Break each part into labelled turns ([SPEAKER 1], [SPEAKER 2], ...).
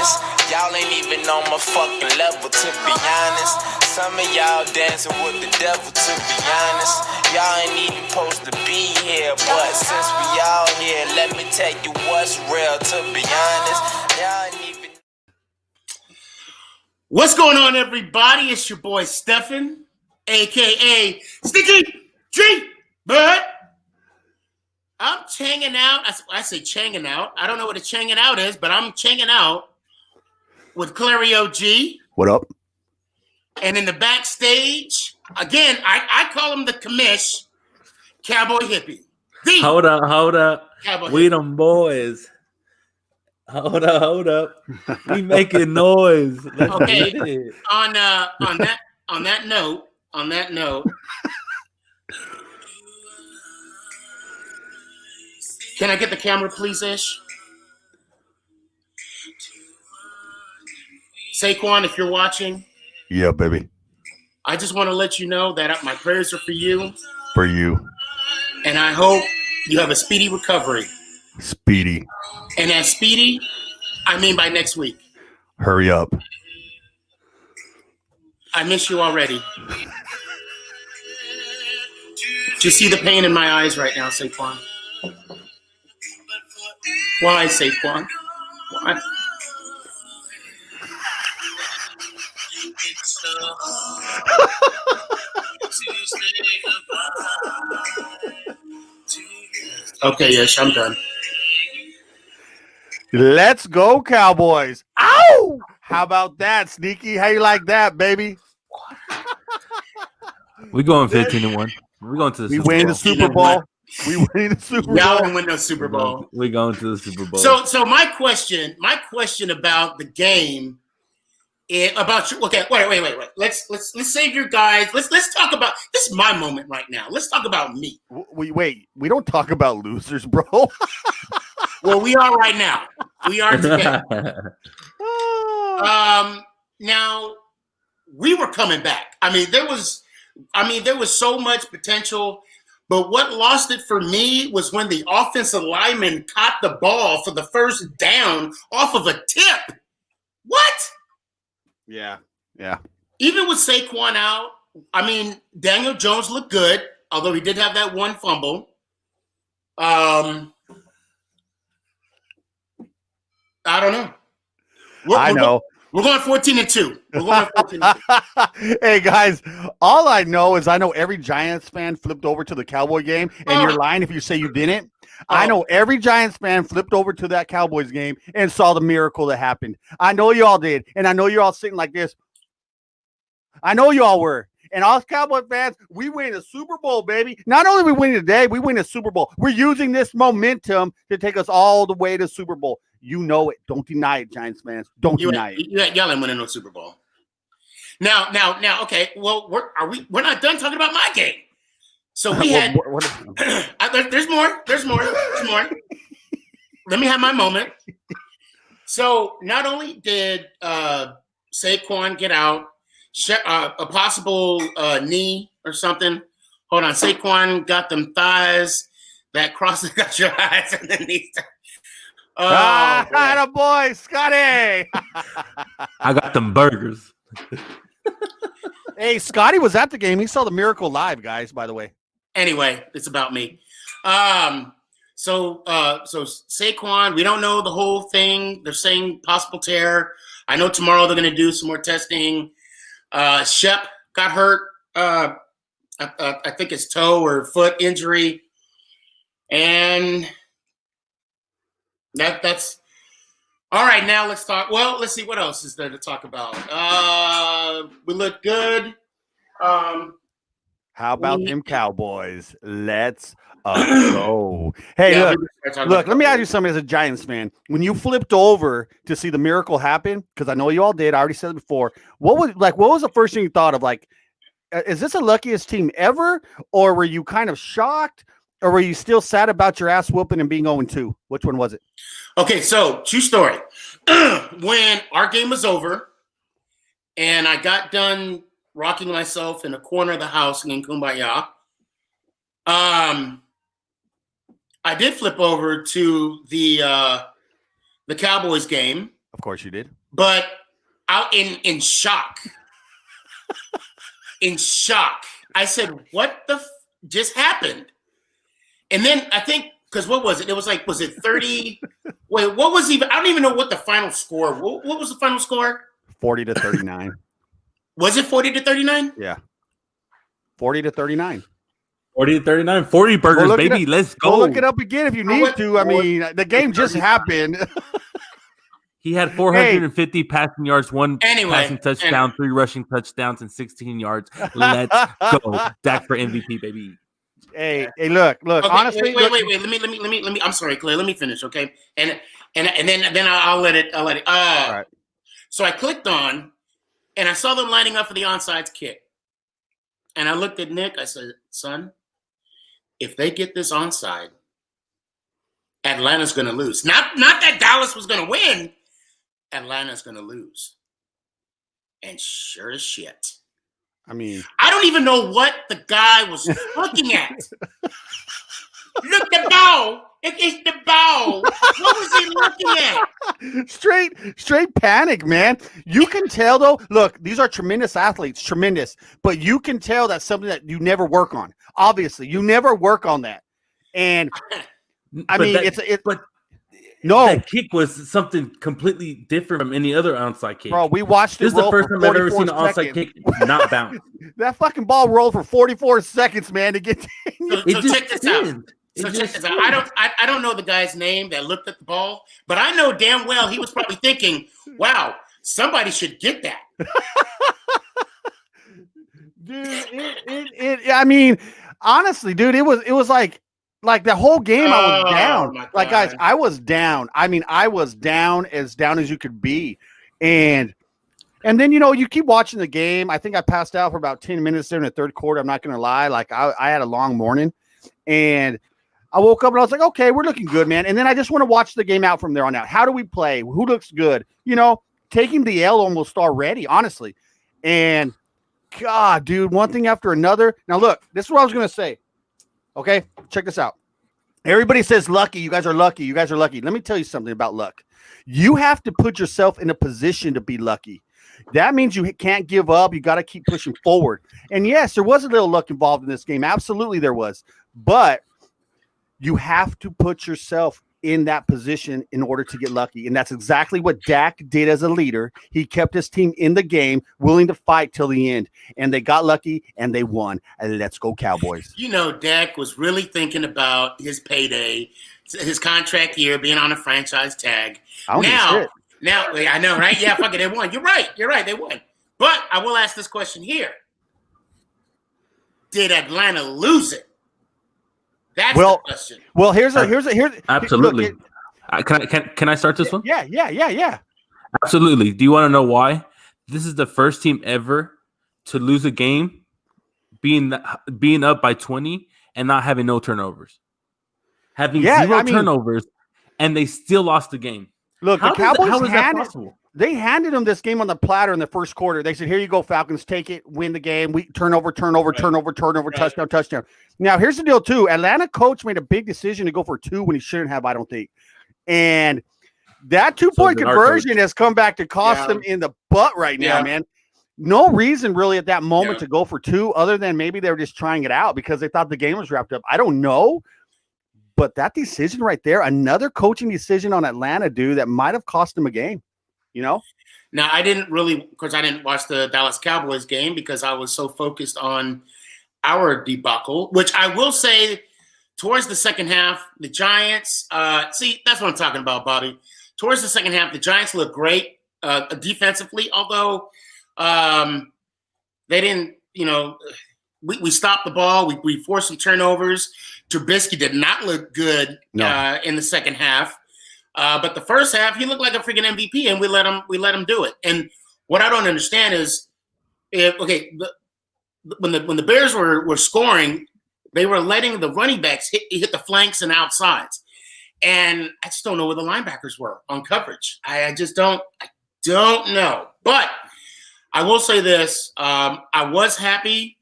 [SPEAKER 1] honest. Y'all ain't even on my fucking level, to be honest. Some of y'all dancing with the devil, to be honest. Y'all ain't even supposed to be here, but since we all here, let me tell you what's real, to be honest. Y'all ain't even.
[SPEAKER 2] What's going on, everybody? It's your boy Stefan, aka Sticky G Bud. I'm changing out. I say changing out. I don't know what a changing out is, but I'm changing out with Clario G.
[SPEAKER 3] What up?
[SPEAKER 2] And in the backstage, again, I call him the commish, Cowboy Hippie.
[SPEAKER 4] Hold up.
[SPEAKER 2] Cowboy
[SPEAKER 4] We
[SPEAKER 2] Hippie.
[SPEAKER 4] them boys. Hold up. We making noise. Let's
[SPEAKER 2] Okay.
[SPEAKER 4] get it.
[SPEAKER 2] On that note. Can I get the camera, please, Ish? Saquon, if you're watching,
[SPEAKER 3] Yeah, baby.
[SPEAKER 2] I just want to let you know that my prayers are for you,
[SPEAKER 3] For you.
[SPEAKER 2] and I hope you have a speedy recovery.
[SPEAKER 3] Speedy.
[SPEAKER 2] And as speedy, I mean by next week.
[SPEAKER 3] Hurry up.
[SPEAKER 2] I miss you already. Do you see the pain in my eyes right now, Saquon? Why, Saquon? Why? Okay, yes, I'm done.
[SPEAKER 3] Let's go, Cowboys. Ow! How about that, Sneaky? How you like that, baby?
[SPEAKER 4] We going 15-1. We going to the
[SPEAKER 3] We
[SPEAKER 4] Super
[SPEAKER 3] winning
[SPEAKER 4] Bowl.
[SPEAKER 3] the Super Bowl. We winning the Super
[SPEAKER 2] Y'all
[SPEAKER 3] Bowl.
[SPEAKER 2] didn't win no Super Bowl.
[SPEAKER 4] We going to the Super Bowl.
[SPEAKER 2] So my question about the game is about you. Okay, wait. Let's save your guys. Let's talk about this. Is my moment right now. Let's talk about me.
[SPEAKER 3] Wait. We don't talk about losers, bro.
[SPEAKER 2] Well, we are right now. We are together. Now we were coming back. I mean, there was so much potential, but what lost it for me was when the offensive lineman caught the ball for the first down off of a tip. What?
[SPEAKER 3] Yeah.
[SPEAKER 2] Even with Saquon out, I mean, Daniel Jones looked good, although he did have that one fumble. I don't know.
[SPEAKER 3] I know.
[SPEAKER 2] We're going 14-2. We're going 14-2.
[SPEAKER 3] Hey, guys, all I know is I know every Giants fan flipped over to the Cowboy game, and you're lying if you say you didn't. I know every Giants fan flipped over to that Cowboys game and saw the miracle that happened. I know you all did, and I know you're all sitting like this. I know you all were. And all Cowboy fans, we win the Super Bowl, baby. Not only we win today, we win the Super Bowl. We're using this momentum to take us all the way to Super Bowl. You know it. Don't deny it, Giants fans. Don't deny it.
[SPEAKER 2] Y'all ain't winning no Super Bowl. Now, okay. Well, we're not done talking about my game. So we had. There's more. Let me have my moment. So not only did Saquon get out, a possible knee or something. Hold on, Saquon got them thighs that crosses got your eyes underneath.
[SPEAKER 3] Oh, boy, Scotty.
[SPEAKER 4] I got them burgers.
[SPEAKER 3] Hey, Scotty was at the game. He saw the miracle live, guys, by the way.
[SPEAKER 2] Anyway, it's about me. So Saquon, we don't know the whole thing. They're saying possible tear. I know tomorrow they're going to do some more testing. Shep got hurt. I think it's toe or foot injury. And that's all right. Now let's talk. Well, let's see what else is there to talk about. We look good.
[SPEAKER 3] How about them Cowboys? Let's go. Hey,
[SPEAKER 2] Yeah,
[SPEAKER 3] look, let me ask you something as a Giants fan. When you flipped over to see the miracle happen, because I know you all did, I already said it before, what was the first thing you thought of? Like, is this the luckiest team ever? Or were you kind of shocked? Or were you still sad about your ass whooping and being 0-2? Which one was it?
[SPEAKER 2] Okay, so true story. When our game was over and I got done rocking myself in a corner of the house singing Kumbaya, I did flip over to the Cowboys game.
[SPEAKER 3] Of course you did.
[SPEAKER 2] But out in shock. In shock. I said, what the just happened? And then I think, because what was it? It was like, was it 30? Wait, what was even? I don't even know what the final score. What was the final score?
[SPEAKER 3] 40-39.
[SPEAKER 2] Was it 40-39?
[SPEAKER 3] Yeah. 40-39.
[SPEAKER 4] 40-39. 40 burgers, baby. Let's go.
[SPEAKER 3] Go look it up again if you need to. I mean, the game just happened.
[SPEAKER 4] He had 450 passing yards, one passing touchdown, 3 rushing touchdowns, and 16 yards. Let's go. Dak for MVP, baby.
[SPEAKER 3] Hey, look. Okay, honestly,
[SPEAKER 2] wait. Let me. I'm sorry, Clay. Let me finish, okay? And then I'll let it. All right. So I clicked on, and I saw them lining up for the onside kick. And I looked at Nick. I said, "Son, if they get this onside, Atlanta's going to lose. Not that Dallas was going to win. Atlanta's going to lose." And sure as shit.
[SPEAKER 3] I mean,
[SPEAKER 2] I don't even know what the guy was looking at. Look, the ball. It's the ball. What was he looking at?
[SPEAKER 3] Straight panic, man. You can tell, though. Look, these are tremendous athletes, tremendous. But you can tell that's something that you never work on. Obviously, you never work on that. And I mean, no,
[SPEAKER 4] that kick was something completely different from any other onside kick.
[SPEAKER 3] Bro, we watched it.
[SPEAKER 4] This is the first time I've ever seen an onside kick not bounce.
[SPEAKER 3] That fucking ball rolled for 44 seconds, man, to get.
[SPEAKER 2] So check this out. Check this out. I don't know the guy's name that looked at the ball, but I know damn well he was probably thinking, "Wow, somebody should get that."
[SPEAKER 3] Dude, I mean, honestly, dude, it was like the whole game I was down. Like, guys, I was down. I mean, I was down as you could be. And then, you keep watching the game. I think I passed out for about 10 minutes there in the third quarter. I'm not going to lie. Like, I had a long morning. And I woke up and I was like, okay, we're looking good, man. And then I just want to watch the game out from there on out. How do we play? Who looks good? Taking the L almost already, honestly. And, God, dude, one thing after another. Now, look, this is what I was going to say. Okay, check this out. Everybody says lucky. You guys are lucky. You guys are lucky. Let me tell you something about luck. You have to put yourself in a position to be lucky. That means you can't give up. You got to keep pushing forward. And yes, there was a little luck involved in this game. Absolutely there was. But you have to put yourself in that position in order to get lucky. And that's exactly what Dak did as a leader. He kept his team in the game, willing to fight till the end. And they got lucky and they won. And let's go Cowboys.
[SPEAKER 2] Dak was really thinking about his payday, his contract year, being on a franchise tag. Now, I know, right? Yeah, fuck it, they won. You're right, they won. But I will ask this question here. Did Atlanta lose it? That's the question.
[SPEAKER 3] Well, here's
[SPEAKER 4] absolutely.
[SPEAKER 3] Look,
[SPEAKER 4] can I start this one?
[SPEAKER 3] Yeah.
[SPEAKER 4] Absolutely. Do you want to know why? This is the first team ever to lose a game being up by 20 and not having no turnovers. Having zero turnovers, and they still lost the game.
[SPEAKER 3] Look, the Cowboys they handed them this game on the platter in the first quarter. They said, "Here you go, Falcons. Take it, win the game. We turnover, touchdown." Now, here's the deal, too. Atlanta coach made a big decision to go for 2 when he shouldn't have, I don't think. And that 2-point conversion has come back to cost them in the butt right now, man. No reason really at that moment to go for 2 other than maybe they were just trying it out because they thought the game was wrapped up. I don't know. But that decision right there, another coaching decision on Atlanta, dude, that might have cost them a game. Now,
[SPEAKER 2] I didn't watch the Dallas Cowboys game because I was so focused on our debacle, which I will say towards the second half, the Giants, see, that's what I'm talking about, Bobby. Towards the second half, the Giants looked great defensively, although they didn't, we stopped the ball. We forced some turnovers. Trubisky did not look good in the second half. But the first half, he looked like a freaking MVP, and we let him do it. And what I don't understand is, when the Bears were scoring, they were letting the running backs hit the flanks and outsides, and I just don't know where the linebackers were on coverage. I just don't know. But I will say this: I was happy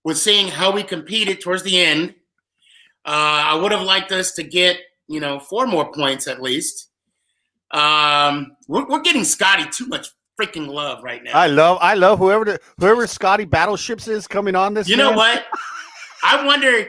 [SPEAKER 2] with seeing how we competed towards the end. I would have liked us to get 4 more points at least. We're getting Scotty too much freaking love right now.
[SPEAKER 3] I love whoever Scotty Battleships is coming on this.
[SPEAKER 2] You know what? I wonder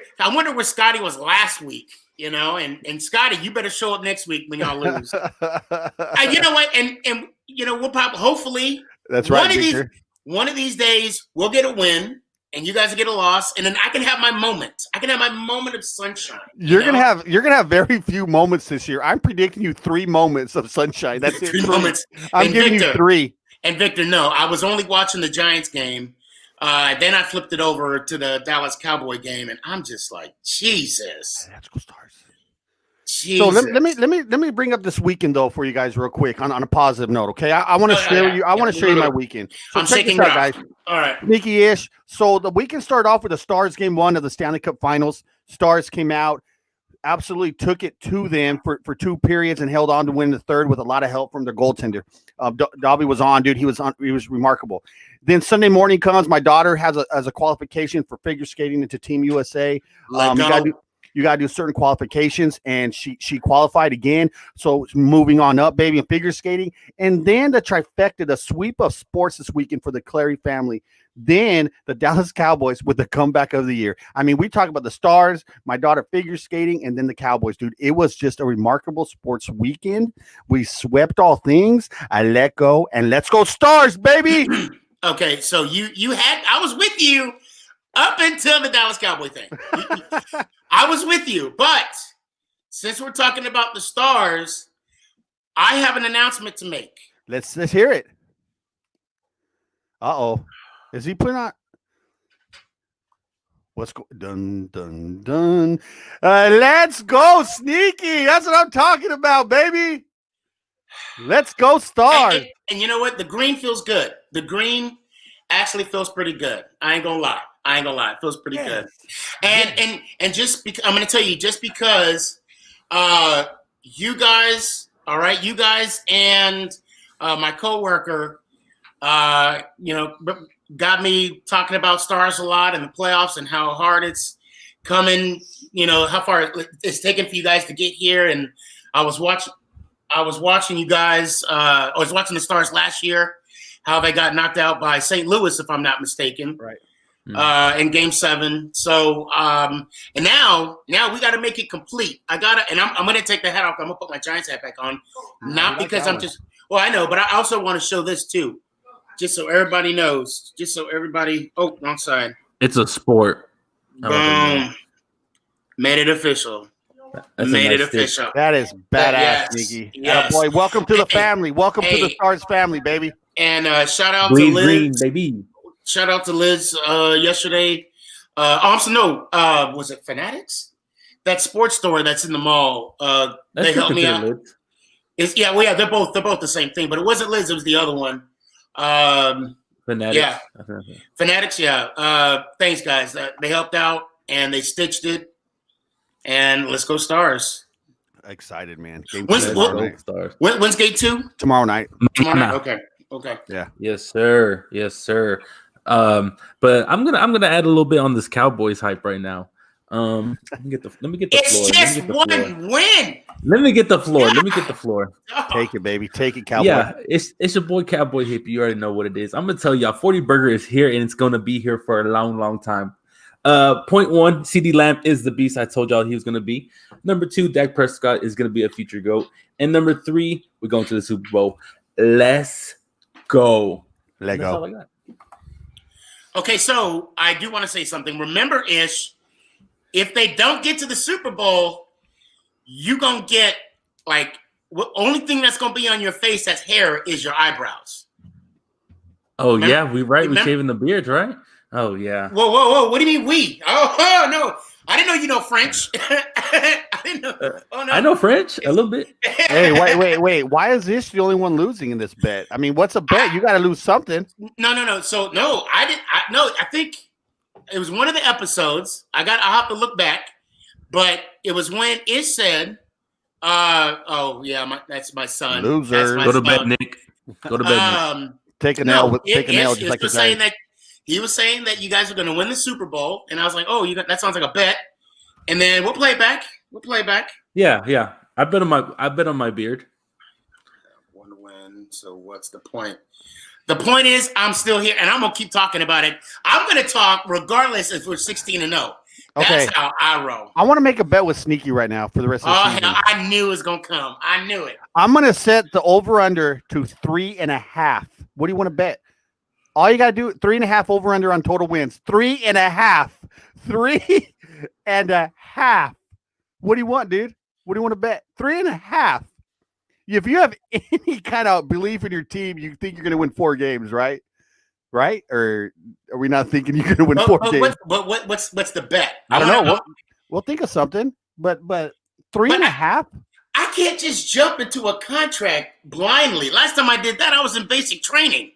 [SPEAKER 2] where Scotty was last week. You know, and Scotty, you better show up next week when y'all lose. You know what? And you know, we'll probably hopefully
[SPEAKER 3] that's right.
[SPEAKER 2] One of these days we'll get a win and you guys will get a loss, and then I can have my moment. I can have my moment of sunshine. You're
[SPEAKER 3] gonna have very few moments this year. I'm predicting you 3 moments of sunshine. That's it.
[SPEAKER 2] 3 moments.
[SPEAKER 3] I'm giving you 3.
[SPEAKER 2] And Victor, no, I was only watching the Giants game. Then I flipped it over to the Dallas Cowboy game, and I'm just like, Jesus.
[SPEAKER 3] Let's go Stars.
[SPEAKER 2] Jesus.
[SPEAKER 3] So let me bring up this weekend though for you guys real quick on a positive note. Okay, I want to share with you. I want to show you my weekend. So
[SPEAKER 2] I'm
[SPEAKER 3] check
[SPEAKER 2] shaking
[SPEAKER 3] this out, guys.
[SPEAKER 2] All right,
[SPEAKER 3] sneaky-ish. So the weekend started off with the Stars game 1 of the Stanley Cup Finals. Stars came out, absolutely took it to them for 2 periods and held on to win the third with a lot of help from their goaltender. Dobby was on, dude. He was remarkable. Then Sunday morning comes. My daughter has a qualification for figure skating into Team USA. You gotta do certain qualifications, and she qualified again. So moving on up, baby, in figure skating, and then the trifecta, the sweep of sports this weekend for the Clary family. Then the Dallas Cowboys with the comeback of the year. I mean, we talk about the Stars, my daughter figure skating, and then the Cowboys, dude. It was just a remarkable sports weekend. We swept all things. I let go, and let's go Stars, baby.
[SPEAKER 2] Okay, so I was with you up until the Dallas Cowboy thing. I was with you, but since we're talking about the Stars, I have an announcement to make.
[SPEAKER 3] Let's hear it. Uh-oh. Is he putting on? What's going? Dun dun dun. Let's go sneaky. That's what I'm talking about, baby. Let's go Stars.
[SPEAKER 2] And you know what? The green feels good. The green actually feels pretty good. I ain't gonna lie. It feels pretty good. And just because I'm gonna tell you, just because you guys, all right, you guys and my coworker, you know, got me talking about Stars a lot in the playoffs and how hard it's coming, you know, how far it's taken for you guys to get here. And I was watching you guys, I was watching the Stars last year, how they got knocked out by St. Louis, if I'm not mistaken.
[SPEAKER 3] Right.
[SPEAKER 2] In Game 7. So and now we got to make it complete. And I'm going to take the hat off. I'm going to put my Giants hat back on, not because I'm just. Well, I know, but I also want to show this too, just so everybody knows. Just so everybody. Oh, wrong side.
[SPEAKER 4] It's a sport.
[SPEAKER 2] Boom. Made it official. Made it official.
[SPEAKER 3] That is badass, Nikki.
[SPEAKER 2] Yes.
[SPEAKER 3] Boy, welcome to the family. Welcome to the Stars family, baby.
[SPEAKER 2] And shout out
[SPEAKER 4] Green,
[SPEAKER 2] to Liz.
[SPEAKER 4] green, baby.
[SPEAKER 2] Shout out to Liz yesterday. Was it Fanatics? That sports store that's in the mall. They helped me out. They're both the same thing, but it wasn't Liz, it was the other one.
[SPEAKER 4] Fanatics.
[SPEAKER 2] Yeah. Fanatics, yeah. Thanks, guys. They helped out and they stitched it. And let's go Stars.
[SPEAKER 3] Excited, man.
[SPEAKER 2] When's Game 2?
[SPEAKER 3] Tomorrow night.
[SPEAKER 2] Okay.
[SPEAKER 3] Yeah.
[SPEAKER 4] Yes, sir. But I'm gonna add a little bit on this Cowboys hype right now. Let me get the floor.
[SPEAKER 2] It's just one win.
[SPEAKER 4] Let me get the floor.
[SPEAKER 3] Take it, baby. Take it, Cowboy.
[SPEAKER 4] Yeah, it's your boy Cowboy Hippie. You already know what it is. I'm gonna tell y'all, 40 Burger is here and it's gonna be here for a long, long time. Point 1, CD Lamb is the beast I told y'all he was gonna be. Number 2, Dak Prescott is gonna be a future GOAT. And number 3, we're going to the Super Bowl. Let's go.
[SPEAKER 3] Let
[SPEAKER 4] That's
[SPEAKER 3] go.
[SPEAKER 4] all I got.
[SPEAKER 2] Okay, so I do want to say something. Remember, Ish, if they don't get to the Super Bowl, you gonna get like only thing that's gonna be on your face that's hair is your eyebrows.
[SPEAKER 4] Oh,
[SPEAKER 2] remember?
[SPEAKER 4] yeah, we shaving the beards, right? Oh, yeah.
[SPEAKER 2] Whoa. What do you mean we? Oh no. I didn't know you know French. I didn't know. Oh, no.
[SPEAKER 4] I know French a little bit.
[SPEAKER 3] Hey, wait. Why is this the only one losing in this bet? I mean, what's a bet? You got to lose something.
[SPEAKER 2] No. So, no, I didn't. I think it was one of the episodes. I'll have to look back. But it was when it said, that's my son.
[SPEAKER 3] Loser.
[SPEAKER 4] Go to bed, Nick. Go to bed, Nick.
[SPEAKER 3] Take an L just like
[SPEAKER 2] was saying that. He was saying that you guys are going to win the Super Bowl, and I was like, "Oh, that sounds like a bet." And then we'll play it back.
[SPEAKER 4] Yeah. I bet on my beard.
[SPEAKER 2] So what's the point? The point is, I'm still here, and I'm gonna keep talking about it. I'm gonna talk regardless if we're 16-0. That's
[SPEAKER 3] Okay.
[SPEAKER 2] how I roll.
[SPEAKER 3] I want to make a bet with Sneaky right now for the rest of the season.
[SPEAKER 2] Hell, I knew it was gonna come. I knew it.
[SPEAKER 3] I'm gonna set the over/under to 3.5. What do you want to bet? All you gotta do 3.5 over/under on total wins. 3.5. 3.5. What do you want, dude? What do you want to bet? 3.5. If you have any kind of belief in your team, you think you're gonna win 4 games, right? Right? Or are we not thinking you're gonna win 4 games?
[SPEAKER 2] What's the bet?
[SPEAKER 3] I don't know. We'll think of something. But 3.5.
[SPEAKER 2] I can't just jump into a contract blindly. Last time I did that, I was in basic training.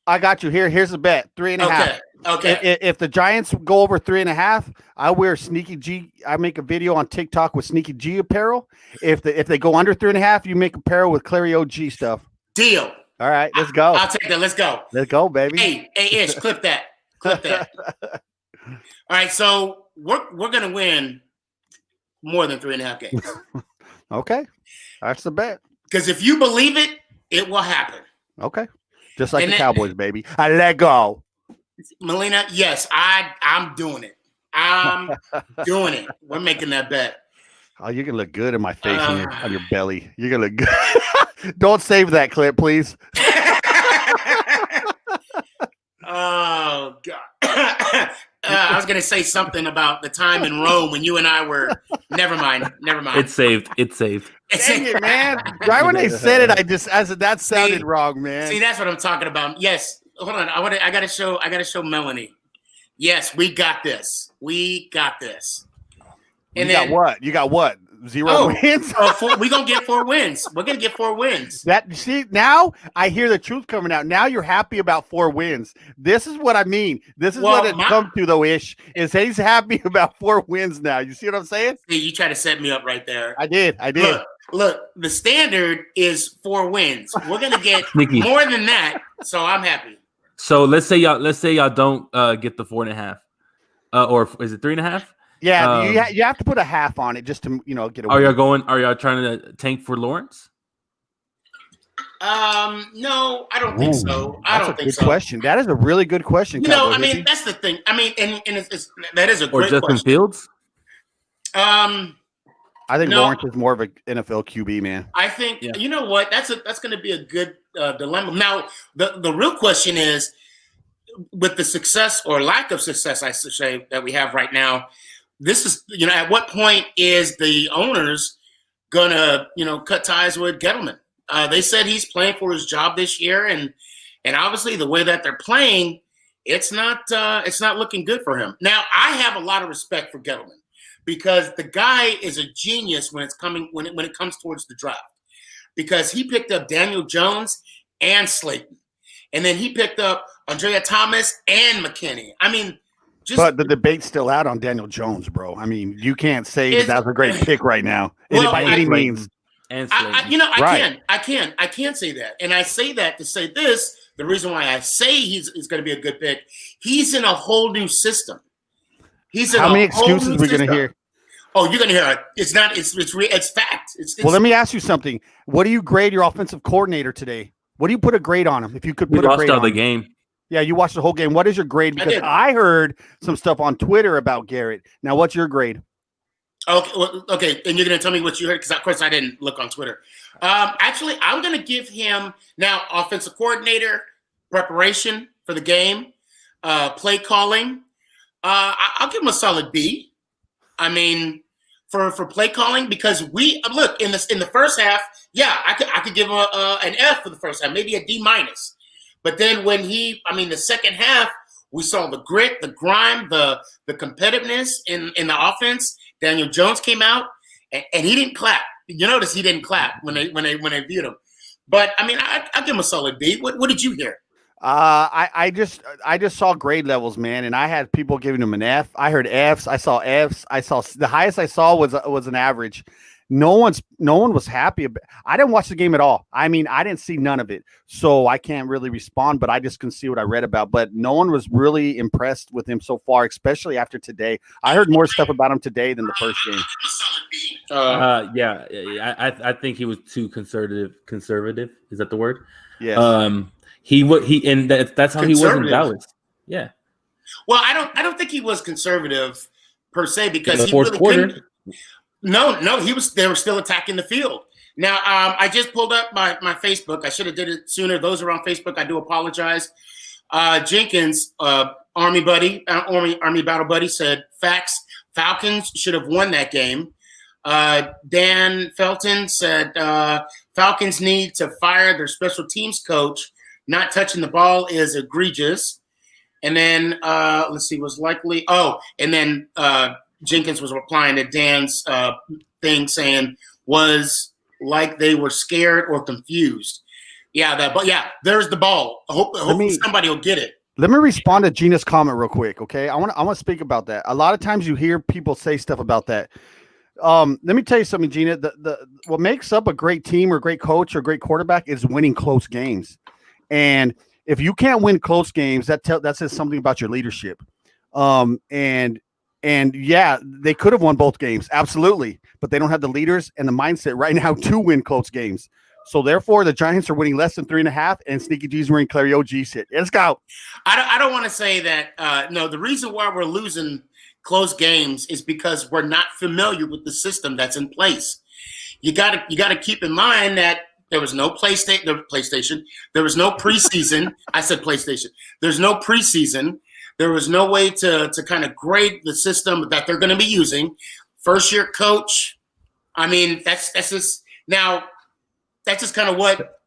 [SPEAKER 3] I got you. Here's the bet. 3.5.
[SPEAKER 2] Okay.
[SPEAKER 3] If the Giants go over 3.5, I wear Sneaky G. I make a video on TikTok with Sneaky G apparel. If they go under 3.5, you make apparel with Clary OG stuff.
[SPEAKER 2] Deal.
[SPEAKER 3] All right, let's go.
[SPEAKER 2] I'll take that. Let's go.
[SPEAKER 3] Let's go, baby.
[SPEAKER 2] Hey, Ish, clip that. Clip that. All right, so we're gonna win more than 3.5 games.
[SPEAKER 3] Okay, that's the bet.
[SPEAKER 2] Because if you believe it, it will happen.
[SPEAKER 3] Okay, just like the Cowboys, baby. I let go.
[SPEAKER 2] Melina, yes, I'm doing it. I'm doing it. We're making that bet.
[SPEAKER 3] Oh, you're gonna look good in my face on your belly. You're gonna look good. Don't save that clip, please.
[SPEAKER 2] Oh God. I was gonna say something about the time in Rome when you and I were. Never mind.
[SPEAKER 4] It's saved.
[SPEAKER 3] Dang it, man! Right when they said it, that sounded wrong, man.
[SPEAKER 2] See, that's what I'm talking about. Yes. Hold on. I gotta show Melanie. Yes, we got this. We got this. And
[SPEAKER 3] you got what? 0 wins?
[SPEAKER 2] We're gonna get 4 wins. We're gonna get 4 wins.
[SPEAKER 3] See, now I hear the truth coming out. Now you're happy about 4 wins. This is what I mean. This is what it comes to, though, Ish. Is he's happy about 4 wins now. You see what I'm saying?
[SPEAKER 2] See, you try to set me up right there.
[SPEAKER 3] I did.
[SPEAKER 2] Look, the standard is 4 wins. We're gonna get more than that, so I'm happy.
[SPEAKER 4] So let's say y'all don't get the 4.5, or is it 3.5?
[SPEAKER 3] Yeah, you have to put a half on it just to get away.
[SPEAKER 4] Are y'all trying to tank for Lawrence?
[SPEAKER 2] No, I don't think so.
[SPEAKER 3] That's a good question. That is a really good question.
[SPEAKER 2] I mean, that's the thing. I mean, and that is a great question.
[SPEAKER 4] Or Justin Fields?
[SPEAKER 3] I think Lawrence is more of an NFL QB, man.
[SPEAKER 2] I think you know what? That's going to be a good dilemma. Now, the real question is, with the success or lack of success, I should say, that we have right now. This is, at what point is the owners gonna, cut ties with Gettleman? They said he's playing for his job this year, and obviously the way that they're playing, it's not looking good for him. Now, I have a lot of respect for Gettleman because the guy is a genius when it comes towards the draft, because he picked up Daniel Jones and Slayton, and then he picked up Andrea Thomas and McKinney. I mean.
[SPEAKER 3] But the debate's still out on Daniel Jones, bro. I mean, you can't say that's a great pick right now by any means.
[SPEAKER 4] And
[SPEAKER 2] I can't say that, and I say that to say this. The reason why I say he's going to be a good pick, he's in a whole new system.
[SPEAKER 3] How many excuses are we going to hear?
[SPEAKER 2] Oh, you're going to hear it. It's not. It's fact.
[SPEAKER 3] Well, let me ask you something. What do you grade your offensive coordinator today? What do you put a grade on him? If you could put a grade on him.
[SPEAKER 4] The game.
[SPEAKER 3] Yeah, you watched the whole game. What is your grade? Because I heard some stuff on Twitter about Garrett. Now, what's your grade?
[SPEAKER 2] Okay, and you're going to tell me what you heard, because, of course, I didn't look on Twitter. Actually, I'm going to give him, now, offensive coordinator, preparation for the game, play calling. I'll give him a solid B. I mean, for play calling, because look, in the first half, I could give him an F for the first half, maybe a D-. But then when the second half, we saw the grit, the grime, the competitiveness in the offense. Daniel Jones came out and he didn't clap. You notice he didn't clap when they viewed him. But I mean, I'll give him a solid B. What did you hear?
[SPEAKER 3] I just saw grade levels, man, and I had people giving him an F. I heard Fs. I saw Fs. I saw the highest I saw was an average. No one was happy about. I didn't watch the game at all. I mean, I didn't see none of it, so I can't really respond. But I just can see what I read about. But no one was really impressed with him so far, especially after today. I heard more stuff about him today than the first game.
[SPEAKER 4] Yeah, I think he was too conservative. Conservative, is that the word?
[SPEAKER 3] Yes.
[SPEAKER 4] And that's how he was in Dallas. Yeah.
[SPEAKER 2] Well, I don't think he was conservative per se because
[SPEAKER 4] in the
[SPEAKER 2] he
[SPEAKER 4] fourth
[SPEAKER 2] really
[SPEAKER 4] quarter.
[SPEAKER 2] couldn't. No, they were still attacking the field. Now, I just pulled up my Facebook. I should have did it sooner. Those are on Facebook. I do apologize. Jenkins, Army Battle Buddy said, facts, Falcons should have won that game. Dan Felton said, Falcons need to fire their special teams coach. Not touching the ball is egregious. And then, let's see, was likely. Oh, and then Jenkins was replying to Dan's thing saying, was like they were scared or confused. Yeah, but there's the ball. Hopefully somebody will get it.
[SPEAKER 3] Let me respond to Gina's comment real quick, okay? I want to speak about that. A lot of times you hear people say stuff about that. Let me tell you something, Gina. What makes up a great team or great coach or great quarterback is winning close games. And if you can't win close games, that says something about your leadership. And yeah, they could have won both games, absolutely, but they don't have the leaders and the mindset right now to win close games. So therefore, the Giants are winning less than 3.5, and Sneaky G's wearing Clary OG shit. Let's go.
[SPEAKER 2] I don't want to say that. No, the reason why we're losing close games is because we're not familiar with the system that's in place. You got to keep in mind that there was no PlayStation. There was no preseason. I said PlayStation. There's no preseason. There was no way to kind of grade the system that they're going to be using. First year coach. I mean, that's just now. That's just kind of what.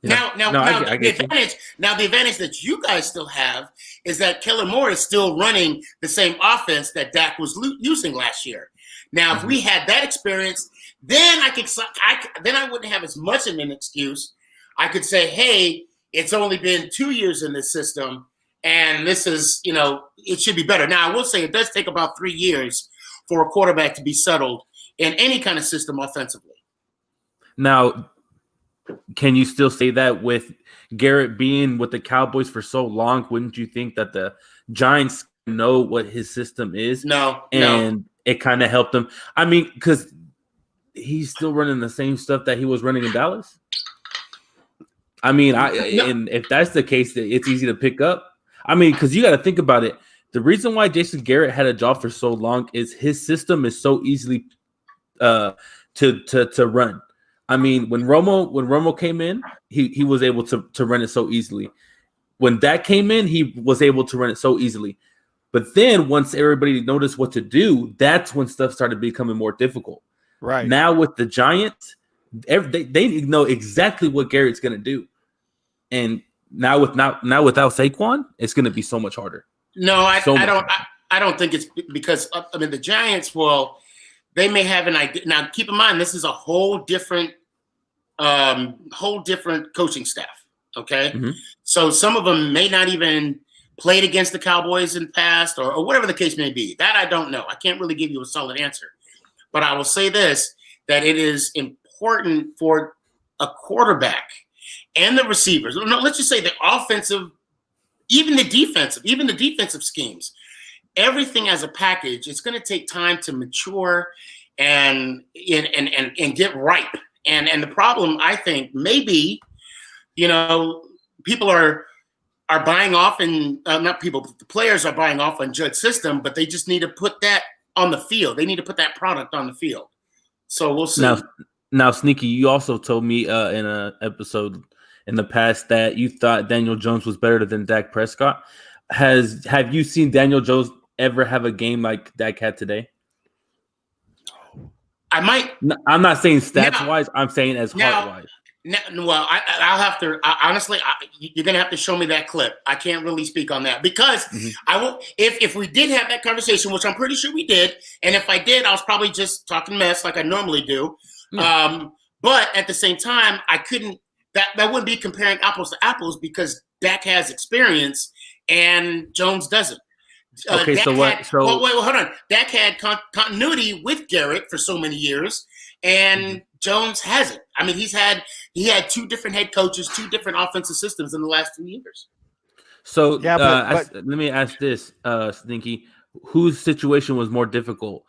[SPEAKER 4] Yeah.
[SPEAKER 2] The advantage that you guys still have is that Kellen Moore is still running the same offense that Dak was using last year. Now, if we had that experience, then I wouldn't have as much of an excuse. I could say, hey, it's only been 2 years in this system, and this is, it should be better. Now, I will say it does take about 3 years for a quarterback to be settled in any kind of system offensively.
[SPEAKER 4] Now, can you still say that with Garrett being with the Cowboys for so long? Wouldn't you think that the Giants know what his system is?
[SPEAKER 2] No.
[SPEAKER 4] It kind of helped him. I mean, because he's still running the same stuff that he was running in Dallas. I mean, and if that's the case, it's easy to pick up. I mean, because you got to think about it. The reason why Jason Garrett had a job for so long is his system is so easily to run. I mean, when Romo came in, he was able to run it so easily. When Dak came in, he was able to run it so easily. But then once everybody noticed what to do, that's when stuff started becoming more difficult.
[SPEAKER 3] Right.
[SPEAKER 4] Now with the Giants, they know exactly what Garrett's going to do. And now without Saquon, it's going to be so much harder.
[SPEAKER 2] No, I don't think it's because the Giants will. They may have an idea. Now, keep in mind, this is a whole different coaching staff. Okay,
[SPEAKER 4] Mm-hmm.
[SPEAKER 2] So some of them may not even played against the Cowboys in the past, or whatever the case may be. That I don't know. I can't really give you a solid answer. But I will say this: that it is important for a quarterback and the receivers. No, let's just say the offensive, even the defensive schemes. Everything as a package, it's going to take time to mature and get ripe. And the problem, I think, maybe, people are buying off, and not people, but the players are buying off on Judd's system, but they just need to put that on the field. They need to put that product on the field. So we'll see.
[SPEAKER 4] Now, Sneaky, you also told me in an episode in the past that you thought Daniel Jones was better than Dak Prescott. Have you seen Daniel Jones ever have a game like Dak had today?
[SPEAKER 2] I might.
[SPEAKER 4] No, I'm not saying stats wise. I'm saying as heart wise.
[SPEAKER 2] Well, I'll have to. Honestly, you're gonna have to show me that clip. I can't really speak on that because I will. If we did have that conversation, which I'm pretty sure we did, and if I did, I was probably just talking mess like I normally do. But at the same time, I couldn't. That wouldn't be comparing apples to apples because Dak has experience and Jones doesn't.
[SPEAKER 4] Okay,
[SPEAKER 2] Dak
[SPEAKER 4] hold
[SPEAKER 2] on. Dak had continuity with Garrett for so many years, and Jones hasn't. I mean, he had 2 different head coaches, 2 different offensive systems in the last 2 years.
[SPEAKER 4] So let me ask this, Stinky: whose situation was more difficult,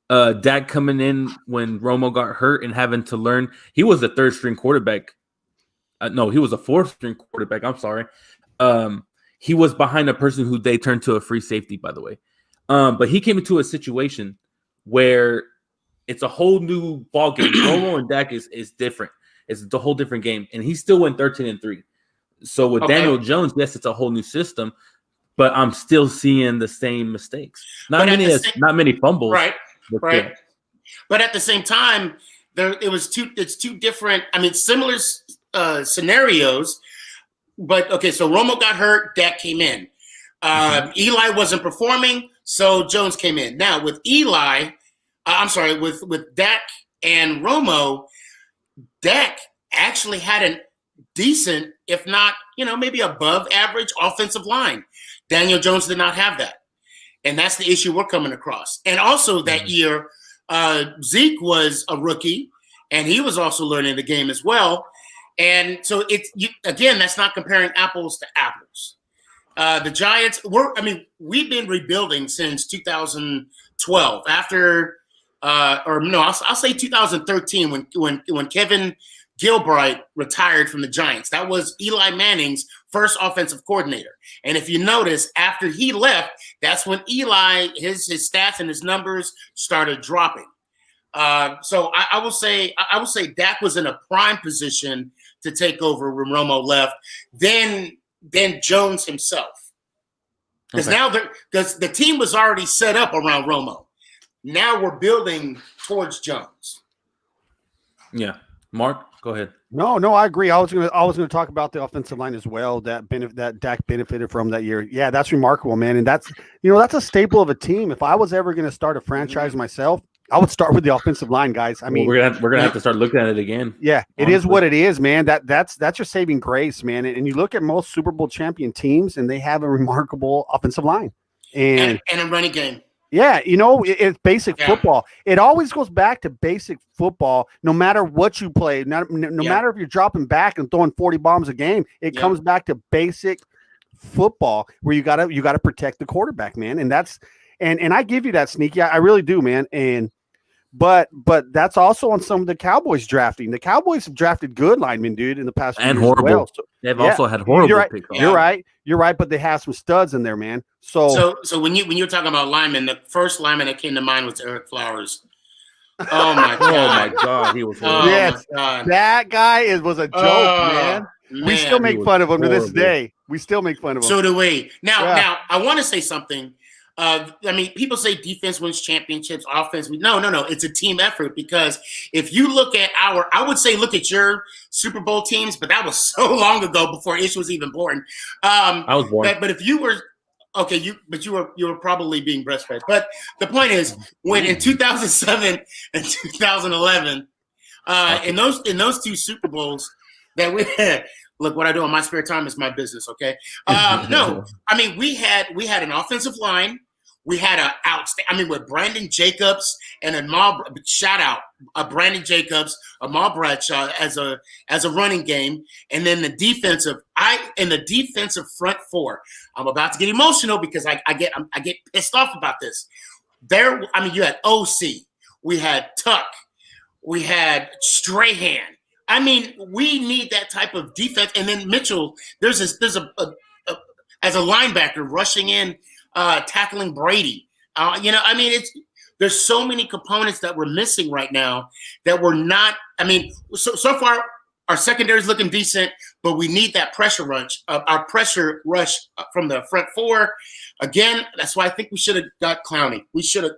[SPEAKER 4] Dak coming in when Romo got hurt and having to learn. He was a third string quarterback. No, he was a fourth string quarterback. I'm sorry. He was behind a person who they turned to a free safety, by the way. But he came into a situation where it's a whole new ball game. Romo and Dak is different. It's a whole different game, and he still went 13-3. So with Daniel Jones, yes, it's a whole new system, but I'm still seeing the same mistakes. Not many fumbles.
[SPEAKER 2] Right.
[SPEAKER 4] Yeah.
[SPEAKER 2] But at the same time, it's two different. I mean, similar scenarios. But okay, so Romo got hurt, Dak came in. Eli wasn't performing, so Jones came in. Now with with Dak and Romo, Dak actually had a decent, if not, maybe above average offensive line. Daniel Jones did not have that. And that's the issue we're coming across. And also that year, Zeke was a rookie, and he was also learning the game as well. And so again, that's not comparing apples to apples. The Giants we've been rebuilding since 2012 I'll say 2013 when Kevin Gilbride retired from the Giants. That was Eli Manning's first offensive coordinator. And if you notice, after he left, that's when Eli, his stats and his numbers started dropping. So I will say Dak was in a prime position to take over when Romo left. Then Jones himself, because because the team was already set up around Romo. Now we're building towards Jones.
[SPEAKER 4] Yeah, Mark, go ahead.
[SPEAKER 3] No, I agree. I was gonna talk about the offensive line as well. That Dak benefited from that year. Yeah, that's remarkable, man. And that's a staple of a team. If I was ever gonna start a franchise myself, I would start with the offensive line, guys. I mean,
[SPEAKER 4] we're gonna have to start looking at it again.
[SPEAKER 3] Yeah, it is what it is, man. That's your saving grace, man. And you look at most Super Bowl champion teams, and they have a remarkable offensive line and
[SPEAKER 2] a running game.
[SPEAKER 3] Yeah, it's basic football. It always goes back to basic football, no matter what you play. No matter if you're dropping back and throwing 40 bombs a game, it comes back to basic football where you gotta protect the quarterback, man. And that's and I give you that, Sneaky. I really do, man. But that's also on some of the Cowboys drafting. The Cowboys have drafted good linemen, dude, in the past few
[SPEAKER 4] and
[SPEAKER 3] years
[SPEAKER 4] horrible.
[SPEAKER 3] Well. So,
[SPEAKER 4] they've also had horrible picks.
[SPEAKER 3] You're right, but they have some studs in there, man.
[SPEAKER 2] So when you're talking about linemen, the first lineman that came to mind was Eric Flowers. Oh my god!
[SPEAKER 4] Oh my god, he was horrible.
[SPEAKER 3] Yes, that guy was a joke, man. We still make fun of him to this day. We still make fun of him.
[SPEAKER 2] So do we. Now I want to say something. People say defense wins championships, offense. No. It's a team effort, because if you look at I would say look at your Super Bowl teams, but that was so long ago before Ish was even born.
[SPEAKER 4] I was born.
[SPEAKER 2] But if you were you were probably being breastfed. But the point is, when in 2007 and 2011, in those two Super Bowls that we had. Look, what I do in my spare time is my business, okay? We had an offensive line. We had with Brandon Jacobs and shout out Brandon Jacobs, Amal Bradshaw as a running game, and then the defensive front four. I'm about to get emotional because I get pissed off about this. You had OC, we had Tuck, we had Strahan. We need that type of defense. And then Mitchell, there's as a linebacker rushing in, tackling Brady. There's so many components that we're missing right now that we're not. So far our secondary is looking decent, but we need that pressure rush. Our pressure rush from the front four. Again, that's why I think we should have got Clowney. We should have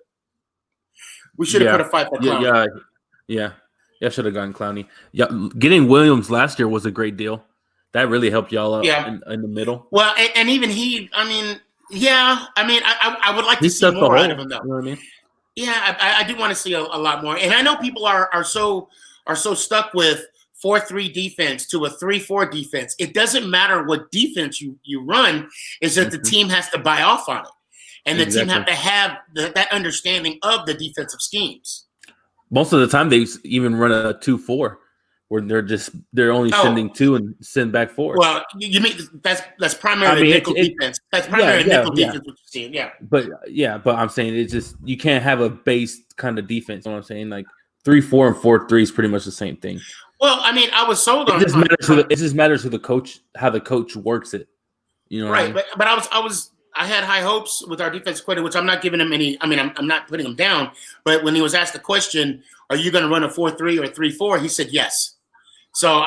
[SPEAKER 2] put a fight for Clowney.
[SPEAKER 4] Yeah, should have gotten Clowney. Yeah, getting Williams last year was a great deal. That really helped y'all out in the middle.
[SPEAKER 2] Well, and even he, I would like to see more out of him, though.
[SPEAKER 4] You know what I mean?
[SPEAKER 2] Yeah, I do want to see a lot more. And I know people are so stuck with 4-3 defense to a 3-4 defense. It doesn't matter what defense you run, is that the team has to buy off on it. And the team have to have that understanding of the defensive schemes.
[SPEAKER 4] Most of the time, they even run a 2-4. where they're only sending 2 and send back 4.
[SPEAKER 2] Well, you mean that's primarily nickel defense. That's primarily nickel defense. What you're seeing, yeah.
[SPEAKER 4] But I'm saying it's just you can't have a base kind of defense. You know what I'm saying? Like 3-4 and 4-3 is pretty much the same thing.
[SPEAKER 2] Well, I mean, I was sold on
[SPEAKER 4] it. Just matters to the coach, how the coach works it. You know,
[SPEAKER 2] right? But I had high hopes with our defense coordinator, which I'm not giving him any. I mean, I'm not putting him down. But when he was asked the question, "Are you going to run a 4-3 or 3-4?" he said yes. So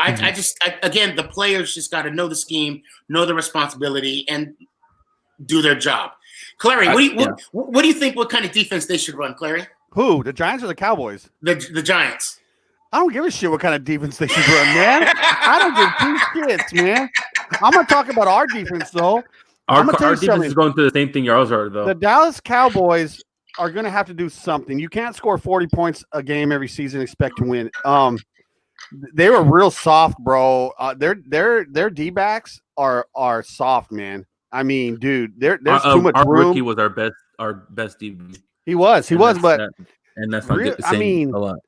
[SPEAKER 2] again, the players just got to know the scheme, know the responsibility, and do their job. Clary, what do you think? What kind of defense they should run, Clary?
[SPEAKER 3] Who? The Giants or the Cowboys?
[SPEAKER 2] The Giants.
[SPEAKER 3] I don't give a shit what kind of defense they should run, man. I don't give 2 shits, man. I'm gonna talk about our defense though.
[SPEAKER 4] Our defense is going through the same thing yours are, though.
[SPEAKER 3] The Dallas Cowboys are going to have to do something. You can't score 40 points a game every season and expect to win. They were real soft, bro. Their D-backs are soft, man. I mean, dude, there's too much room.
[SPEAKER 4] Our rookie was our best DB.
[SPEAKER 3] He was, but
[SPEAKER 4] that's not good to say a lot.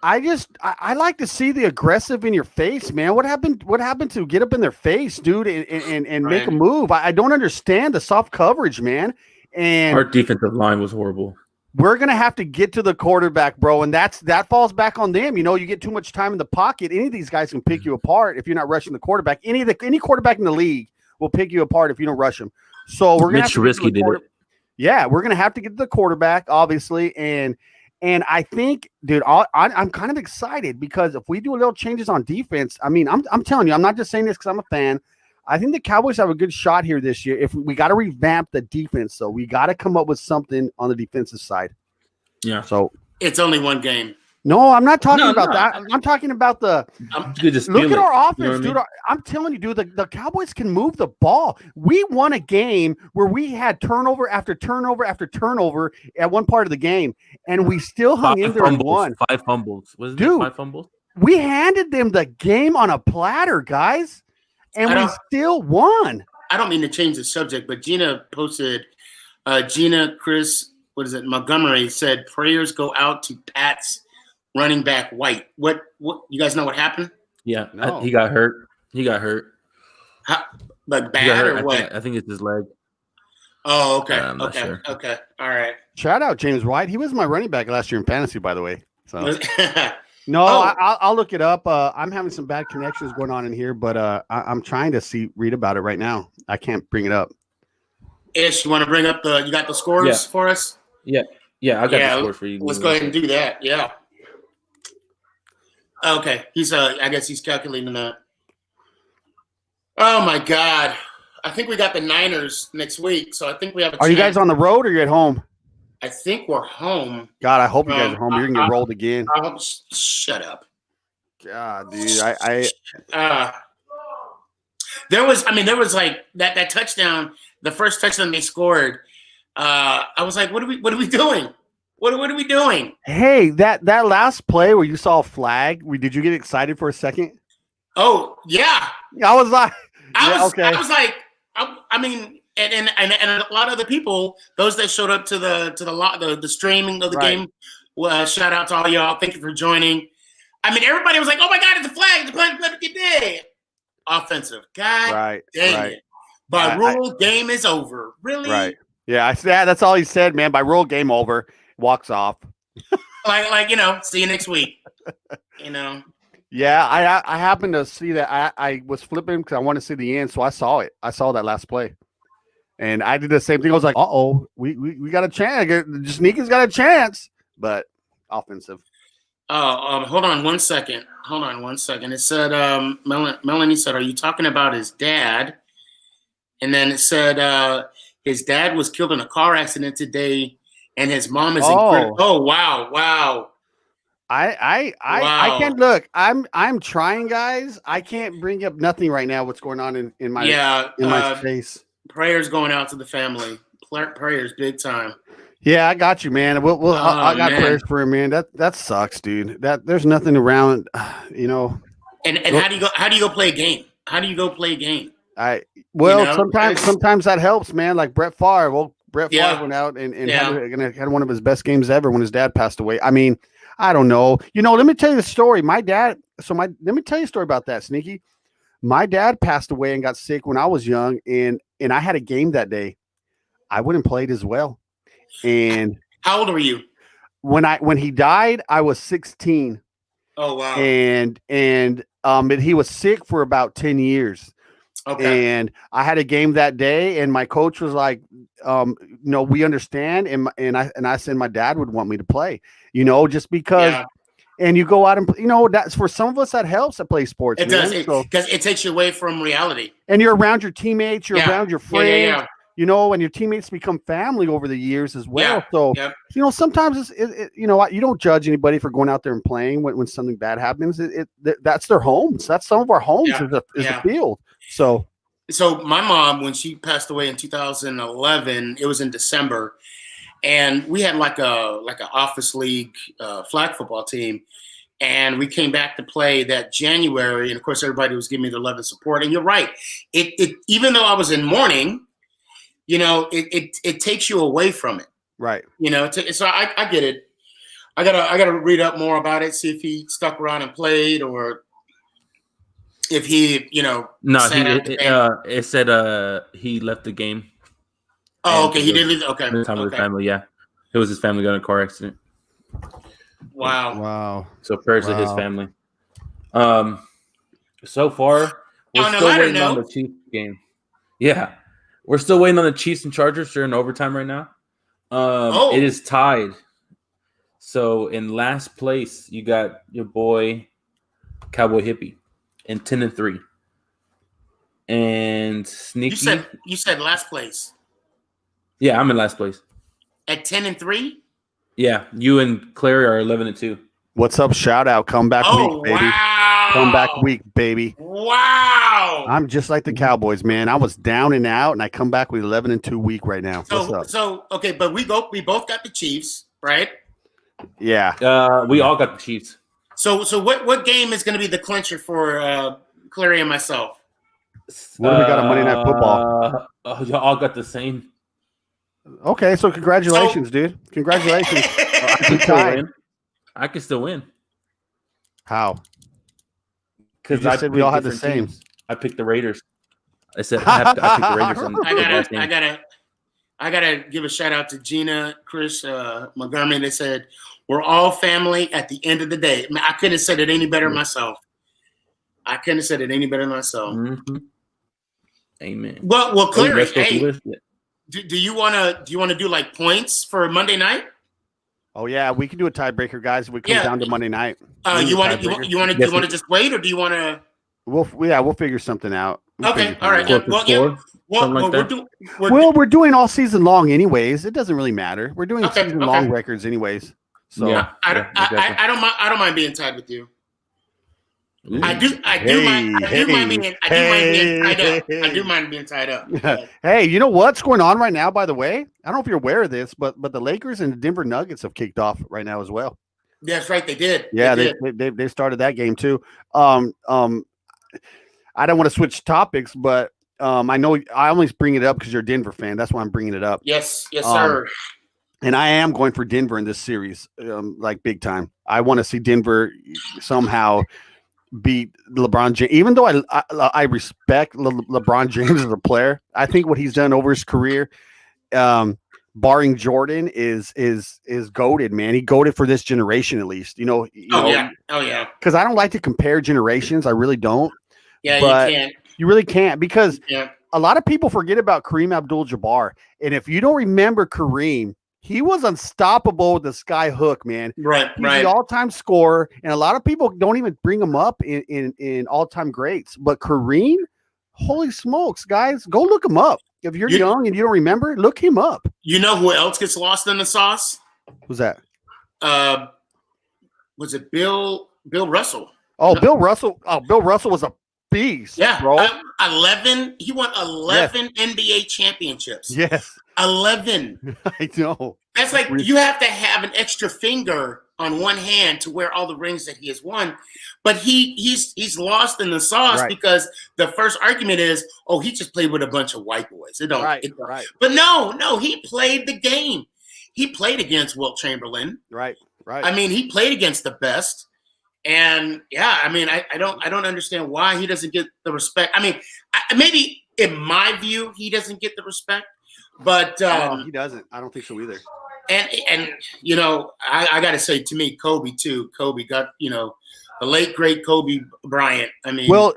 [SPEAKER 3] I like to see the aggressive in your face, man. What happened to get up in their face, dude, and make a move? I don't understand the soft coverage, man. And
[SPEAKER 4] our defensive line was horrible.
[SPEAKER 3] We're gonna have to get to the quarterback, bro, and that falls back on them. You know, you get too much time in the pocket. Any of these guys can pick you apart if you're not rushing the quarterback. Any quarterback in the league will pick you apart if you don't rush them. So we're gonna
[SPEAKER 4] Mitch Trubisky did it.
[SPEAKER 3] Yeah, we're gonna have to get to the quarterback, obviously, and I think, dude, I'm kind of excited because if we do a little changes on defense, I mean, I'm telling you, I'm not just saying this because I'm a fan. I think the Cowboys have a good shot here this year. If we got to revamp the defense, so we got to come up with something on the defensive side.
[SPEAKER 4] Yeah.
[SPEAKER 3] So
[SPEAKER 2] it's only one game.
[SPEAKER 3] No, I'm not talking about that. I'm talking about the look at our offense, dude. I'm telling you, dude, the Cowboys can move the ball. We won a game where we had turnover after turnover after turnover at one part of the game, and we still hung in there and won.
[SPEAKER 4] 5 fumbles. Was it 5 fumbles?
[SPEAKER 3] We handed them the game on a platter, guys, and we still won.
[SPEAKER 2] I don't mean to change the subject, but Gina posted, Montgomery said, prayers go out to Pat's running back White. What you guys know what happened?
[SPEAKER 4] Yeah, no. He got hurt.
[SPEAKER 2] How, like bad or what?
[SPEAKER 4] I think it's his leg.
[SPEAKER 2] Oh, okay.
[SPEAKER 4] I'm not sure.
[SPEAKER 2] Okay. All right.
[SPEAKER 3] Shout out James White. He was my running back last year in fantasy, by the way. So no, I'll look it up. I'm having some bad connections going on in here, but I'm trying to read about it right now. I can't bring it up.
[SPEAKER 2] Ish, you want to bring up you got the scores for us?
[SPEAKER 4] Yeah, I got the scores for you.
[SPEAKER 2] Let's go ahead and do that. Yeah. Okay, I guess he's calculating that. Oh my God, I think we got the Niners next week, so I think we have.
[SPEAKER 3] Are you guys on the road or you're at home?
[SPEAKER 2] I think we're home.
[SPEAKER 3] God, I hope you guys are home. You're gonna get rolled again.
[SPEAKER 2] Shut up.
[SPEAKER 3] God, dude,
[SPEAKER 2] there was like that touchdown, the first touchdown they scored. I was like, what are we doing? What are we doing?
[SPEAKER 3] Hey, that last play where you saw a flag, did you get excited for a second?
[SPEAKER 2] Oh yeah,
[SPEAKER 3] I was like,
[SPEAKER 2] I mean, and a lot of the people, those that showed up to the streaming of the game, shout out to all y'all. Thank you for joining. I mean, everybody was like, "Oh my God, it's a flag! It's a flag! Offensive, God, dang it! By rule, game is over. Really?
[SPEAKER 3] Right? Yeah, that's all he said, man. By rule, game over. Walks off.
[SPEAKER 2] like see you next week.
[SPEAKER 3] Yeah, I happened to see that. I was flipping because I wanted to see the end, so I saw it. I saw that last play, and I did the same thing. I was like, we got a chance. Sneaky's got a chance, but offensive.
[SPEAKER 2] Hold on one second. It said, Melanie said, "Are you talking about his dad?" And then it said, his dad was killed in a car accident today. And his mom is incredible. Oh wow! I can't look. I'm trying, guys. I can't bring up nothing right now. What's going on in my face? Prayers going out to the family. Prayers, big time.
[SPEAKER 3] Yeah, I got you, man. I got prayers for him, man. That sucks, dude. There's nothing around, And
[SPEAKER 2] how do you go play a game?
[SPEAKER 3] Sometimes that helps, man. Like Brett Favre. Well, Brett Favre went out and had one of his best games ever when his dad passed away. I mean, I don't know. Let me tell you the story. My dad. Let me tell you a story about that, Sneaky. My dad passed away and got sick when I was young, and I had a game that day. I wouldn't play it as well. And
[SPEAKER 2] how old were you?
[SPEAKER 3] When he died, I was 16.
[SPEAKER 2] Oh wow.
[SPEAKER 3] And he was sick for about 10 years.
[SPEAKER 2] Okay.
[SPEAKER 3] And I had a game that day, and my coach was like, we understand. And I said my dad would want me to play, just because. Yeah. And you go out and that's for some of us that helps to play sports.
[SPEAKER 2] It does because it takes you away from reality.
[SPEAKER 3] And you're around your teammates, you're around your friends.
[SPEAKER 2] Yeah.
[SPEAKER 3] And your teammates become family over the years as well. Yeah. So, sometimes you don't judge anybody for going out there and playing when something bad happens. That's their homes. That's some of our homes is a field. So
[SPEAKER 2] my mom, when she passed away in 2011, it was in December, and we had like an office league flag football team. And we came back to play that January. And of course, everybody was giving me their love and support. And you're right. It even though I was in mourning, it takes you away from it.
[SPEAKER 3] Right.
[SPEAKER 2] So I get it. I gotta read up more about it, see if he stuck around and played, or if he,
[SPEAKER 4] No, it said he left the game.
[SPEAKER 2] Oh, okay. He did leave. Okay.
[SPEAKER 4] Time with his family, yeah. It was his family got in a car accident.
[SPEAKER 2] Wow.
[SPEAKER 4] So prayers to his family. So far, we're still waiting on the Chiefs game. Yeah. We're still waiting on the Chiefs and Chargers. They're in overtime right now. It is tied. So in last place, you got your boy Cowboy Hippie in 10-3. And Sneaky.
[SPEAKER 2] You said last place.
[SPEAKER 4] Yeah, I'm in last place.
[SPEAKER 2] At 10-3?
[SPEAKER 4] Yeah, you and Clary are 11-2.
[SPEAKER 3] What's up? Shout out. Comeback week, baby.
[SPEAKER 2] Wow.
[SPEAKER 3] Comeback week, baby.
[SPEAKER 2] Wow.
[SPEAKER 3] I'm just like the Cowboys, man. I was down and out, and I come back with 11-2 week right now. What's up?
[SPEAKER 2] So okay, but we both got the Chiefs, right?
[SPEAKER 3] Yeah.
[SPEAKER 4] We all got the Chiefs.
[SPEAKER 2] So what game is going to be the clincher for Clary and myself?
[SPEAKER 3] What do we got on Monday Night Football?
[SPEAKER 4] You all got the same.
[SPEAKER 3] Okay, so congratulations, dude. Congratulations.
[SPEAKER 4] I can still win.
[SPEAKER 3] How?
[SPEAKER 4] Because
[SPEAKER 3] I said we all had the same.
[SPEAKER 4] Teams. I picked the Raiders. I said I picked the Raiders.
[SPEAKER 2] I gotta give a shout out to Gina, Chris, Montgomery. They said we're all family at the end of the day. I couldn't have said it any better myself.
[SPEAKER 4] Mm-hmm. Amen.
[SPEAKER 2] Well, Clary, hey, do you wanna do like points for Monday night?
[SPEAKER 3] Oh yeah, we can do a tiebreaker, guys. We come down to Monday night.
[SPEAKER 2] You want to just wait, or do you want to?
[SPEAKER 3] We'll figure something out.
[SPEAKER 2] Okay, all right.
[SPEAKER 3] We're doing all season long, anyways. It doesn't really matter. We're doing season long records, anyways. So
[SPEAKER 4] yeah,
[SPEAKER 2] I don't mind being tied with you. I do mind being tied up.
[SPEAKER 3] Hey, you know what's going on right now, by the way? I don't know if you're aware of this, but the Lakers and the Denver Nuggets have kicked off right now as well.
[SPEAKER 2] That's right, they did.
[SPEAKER 3] Yeah, they started that game too. I don't want to switch topics, but I know I always bring it up because you're a Denver fan. That's why I'm bringing it up.
[SPEAKER 2] Yes, sir.
[SPEAKER 3] And I am going for Denver in this series, like big time. I want to see Denver somehow beat LeBron James. Even though I respect LeBron James as a player, I think what he's done over his career, barring Jordan, is goated, man. He goated for this generation at least. Oh
[SPEAKER 2] yeah.
[SPEAKER 3] Because I don't like to compare generations. I really don't.
[SPEAKER 2] Yeah,
[SPEAKER 3] but
[SPEAKER 2] you can't.
[SPEAKER 3] You really can't, because a lot of people forget about Kareem Abdul-Jabbar. And if you don't remember Kareem, he was unstoppable with the sky hook, man.
[SPEAKER 2] Right.
[SPEAKER 3] He's the all-time scorer, and a lot of people don't even bring him up in all-time greats. But Kareem, holy smokes, guys, go look him up. If you're young and you don't remember, look him up.
[SPEAKER 2] You know who else gets lost in the sauce?
[SPEAKER 3] Who's that?
[SPEAKER 2] Was it Bill Russell?
[SPEAKER 3] Oh, Bill Russell. Oh, Bill Russell was a beast, bro.
[SPEAKER 2] 11. He won 11 NBA championships.
[SPEAKER 3] Yes.
[SPEAKER 2] 11.
[SPEAKER 3] I know.
[SPEAKER 2] That's like you have to have an extra finger on one hand to wear all the rings that he has won. But he's lost in the sauce because the first argument is, oh, he just played with a bunch of white boys. Right.
[SPEAKER 3] Right.
[SPEAKER 2] But no, he played the game. He played against Wilt Chamberlain.
[SPEAKER 3] Right. Right.
[SPEAKER 2] I mean, he played against the best. And yeah, I mean, I don't understand why he doesn't get the respect. I mean, maybe in my view, he doesn't get the respect, but
[SPEAKER 3] no, he doesn't. I don't think so either.
[SPEAKER 2] And you know, I got to say, to me, Kobe too. Kobe got, you know, the late great Kobe Bryant. I mean,
[SPEAKER 3] well,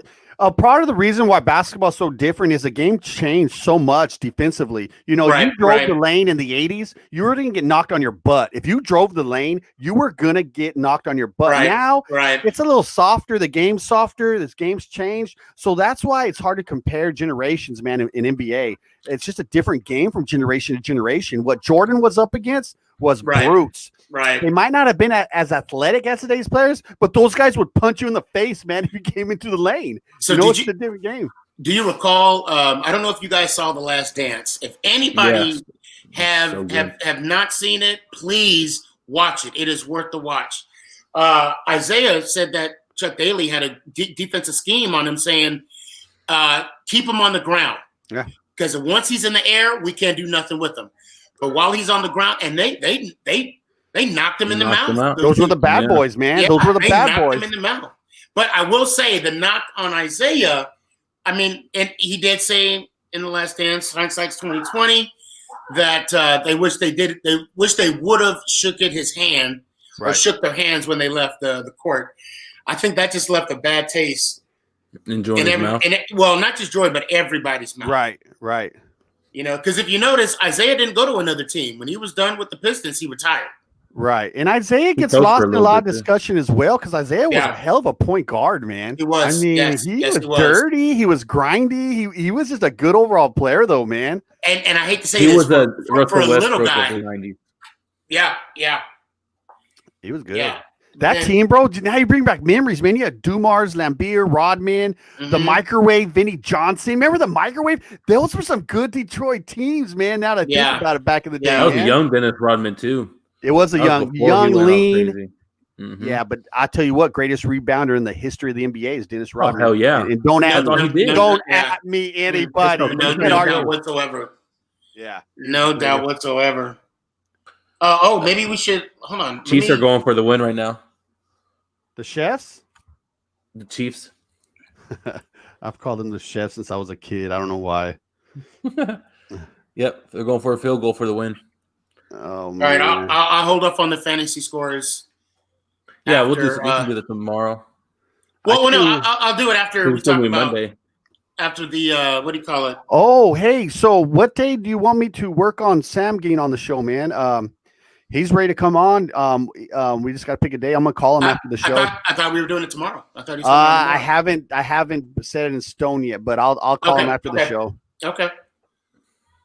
[SPEAKER 3] part of the reason why basketball is so different is the game changed so much defensively. You know, you drove the lane in the 80s, you were going to get knocked on your butt. If you drove the lane, you were going to get knocked on your butt. Now, it's a little softer. The game's softer. This game's changed. So that's why it's hard to compare generations, man, in NBA. It's just a different game from generation to generation. What Jordan was up against was brutes.
[SPEAKER 2] Right.
[SPEAKER 3] They might not have been as athletic as today's players, but those guys would punch you in the face, man, if you came into the lane. So you know, it's a different game.
[SPEAKER 2] Do you recall? I don't know if you guys saw The Last Dance. If anybody have not seen it, please watch it. It is worth the watch. Isaiah said that Chuck Daly had a defensive scheme on him, saying, "Keep him on the ground."
[SPEAKER 3] Yeah.
[SPEAKER 2] Because once he's in the air, we can't do nothing with him. But while he's on the ground, and they knocked him in the mouth.
[SPEAKER 3] Those were the bad boys, man.
[SPEAKER 2] Yeah,
[SPEAKER 3] those were the bad boys.
[SPEAKER 2] Him in the mouth. But I will say the knock on Isaiah, I mean, and he did say in The Last Dance, hindsight's 2020, that they wish they would have shook his hand or shook their hands when they left the court. I think that just left a bad taste
[SPEAKER 4] in Jordan's mouth.
[SPEAKER 2] Well, not just Jordan, but everybody's mouth.
[SPEAKER 3] Right.
[SPEAKER 2] You know, because if you notice, Isaiah didn't go to another team. When he was done with the Pistons, he retired.
[SPEAKER 3] Right. And Isaiah gets lost in a lot of discussion as well, because Isaiah was a hell of a point guard, man.
[SPEAKER 2] He was.
[SPEAKER 3] I mean, he was dirty. He was grindy. He was just a good overall player, though, man.
[SPEAKER 2] And I hate to say
[SPEAKER 4] he
[SPEAKER 2] this,
[SPEAKER 4] was
[SPEAKER 2] for a little guy. Yeah.
[SPEAKER 3] He was good. Yeah. That team, bro, now you bring back memories, man. You had Dumars, Lambeer, Rodman, the Microwave, Vinnie Johnson. Remember the Microwave? Those were some good Detroit teams, man, now that I think about it back in the day.
[SPEAKER 4] That was a young Dennis Rodman, too.
[SPEAKER 3] It was a young, lean. Yeah, but I tell you what, greatest rebounder in the history of the NBA is Dennis Rodman.
[SPEAKER 4] Oh, hell yeah.
[SPEAKER 3] And don't at me anybody.
[SPEAKER 2] No doubt whatsoever.
[SPEAKER 3] Yeah.
[SPEAKER 2] No doubt whatsoever. Maybe we should – hold on.
[SPEAKER 4] Chiefs are going for the win right now.
[SPEAKER 3] The Chefs?
[SPEAKER 4] The Chiefs.
[SPEAKER 3] I've called them the Chefs since I was a kid. I don't know why.
[SPEAKER 4] Yep, they're going for a field goal for the win.
[SPEAKER 3] Oh,
[SPEAKER 2] all right, I'll hold up on the fantasy scores.
[SPEAKER 4] Yeah, we can do that tomorrow.
[SPEAKER 2] Well, no, I'll do it after we talk about
[SPEAKER 4] Monday.
[SPEAKER 2] After the what do you call it?
[SPEAKER 3] Oh, hey, so what day do you want me to work on Sam getting on the show, man? He's ready to come on. We just got to pick a day. I'm gonna call him after the show.
[SPEAKER 2] I thought we were doing it tomorrow.
[SPEAKER 3] I haven't set it in stone yet, but I'll call him after the show.
[SPEAKER 2] Okay.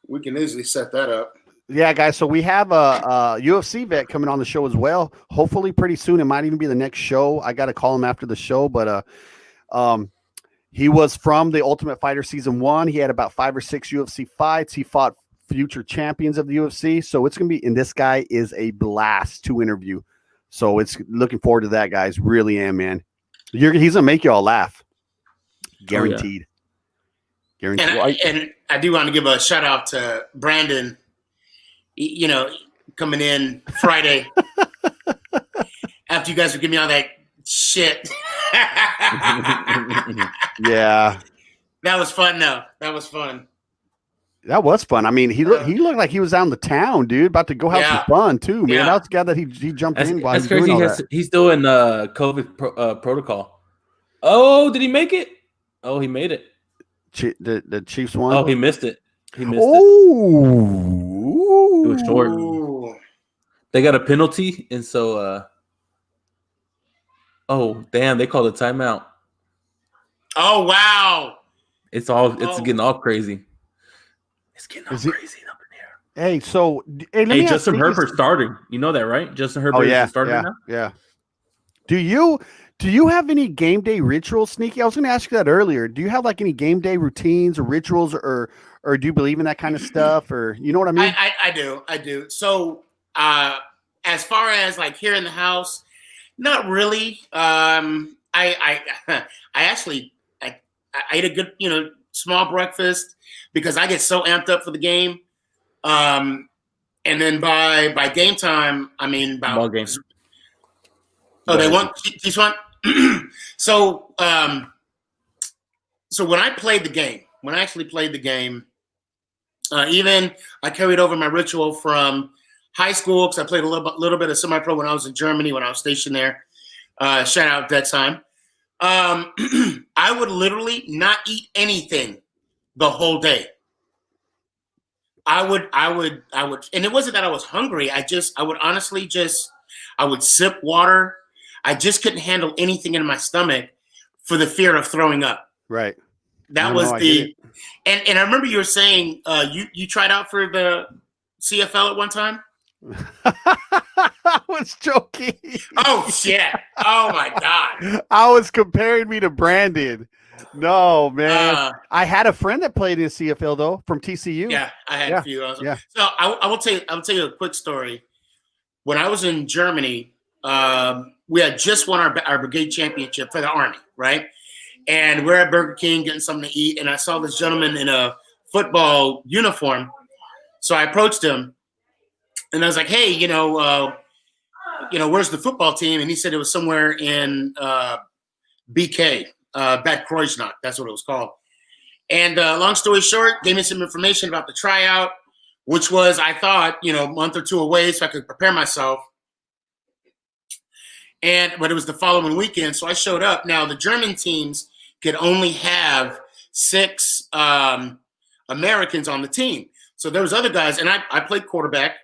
[SPEAKER 2] We can easily set that up.
[SPEAKER 3] Yeah, guys. So we have a UFC vet coming on the show as well. Hopefully, pretty soon. It might even be the next show. I got to call him after the show, but he was from the Ultimate Fighter Season 1. He had about 5 or 6 UFC fights. He fought future champions of the UFC. So it's going to be, and this guy is a blast to interview. So it's looking forward to that, guys. Really am, man. He's going to make you all laugh. Guaranteed. Guaranteed.
[SPEAKER 2] And I do want to give a shout out to Brandon, you know, coming in Friday after you guys were giving me all that shit.
[SPEAKER 3] Yeah.
[SPEAKER 2] That was fun, though. That was fun.
[SPEAKER 3] That was fun. I mean, he looked like he was out in the town, dude, about to go have some fun too, man. That's the guy that he jumped in while
[SPEAKER 4] that's crazy. He's still in COVID protocol. Oh, did he make it? Oh, he made it.
[SPEAKER 3] The Chiefs won.
[SPEAKER 4] Oh, he missed it. It. It was short. They got a penalty, and so oh damn, they called a timeout.
[SPEAKER 2] Oh wow.
[SPEAKER 4] It's getting all crazy. It's getting all crazy up in here.
[SPEAKER 3] Hey, so
[SPEAKER 4] hey, Justin Herbert's starting. You know that, right? Justin Herbert is starting now.
[SPEAKER 3] Yeah. Do you have any game day rituals, Sneaky? I was going to ask you that earlier. Do you have like any game day routines or rituals, or do you believe in that kind of stuff, or you know what I mean?
[SPEAKER 2] I do. So as far as like here in the house, not really. I actually I ate a good small breakfast because I get so amped up for the game. And then by game time, I mean about Oh, they want he's want. So so when I played the game, when I actually played the game, even I carried over my ritual from high school because I played a little bit of semi-pro when I was in Germany when I was stationed there. Shout out that time. I would literally not eat anything the whole day. I would, and it wasn't that I was hungry. I would honestly I would sip water. I just couldn't handle anything in my stomach for the fear of throwing up.
[SPEAKER 3] Right.
[SPEAKER 2] That was and I remember you were saying you tried out for the CFL at one time.
[SPEAKER 3] I was joking.
[SPEAKER 2] Oh shit! Oh my god!
[SPEAKER 3] I was comparing me to Brandon. No, man. I had a friend that played in CFL though from TCU.
[SPEAKER 2] Yeah, I had a few.
[SPEAKER 3] Yeah.
[SPEAKER 2] So I will tell you a quick story. When I was in Germany, we had just won our brigade championship for the Army, right? And we're at Burger King getting something to eat, and I saw this gentleman in a football uniform. So I approached him, and I was like, "Hey, where's the football team?" And he said it was somewhere in BK, Bad Kreuznach. That's what it was called. And long story short, gave me some information about the tryout, which was, I thought, a month or two away, so I could prepare myself. But it was the following weekend, so I showed up. Now, the German teams could only have 6 Americans on the team. So there was other guys, and I played quarterback,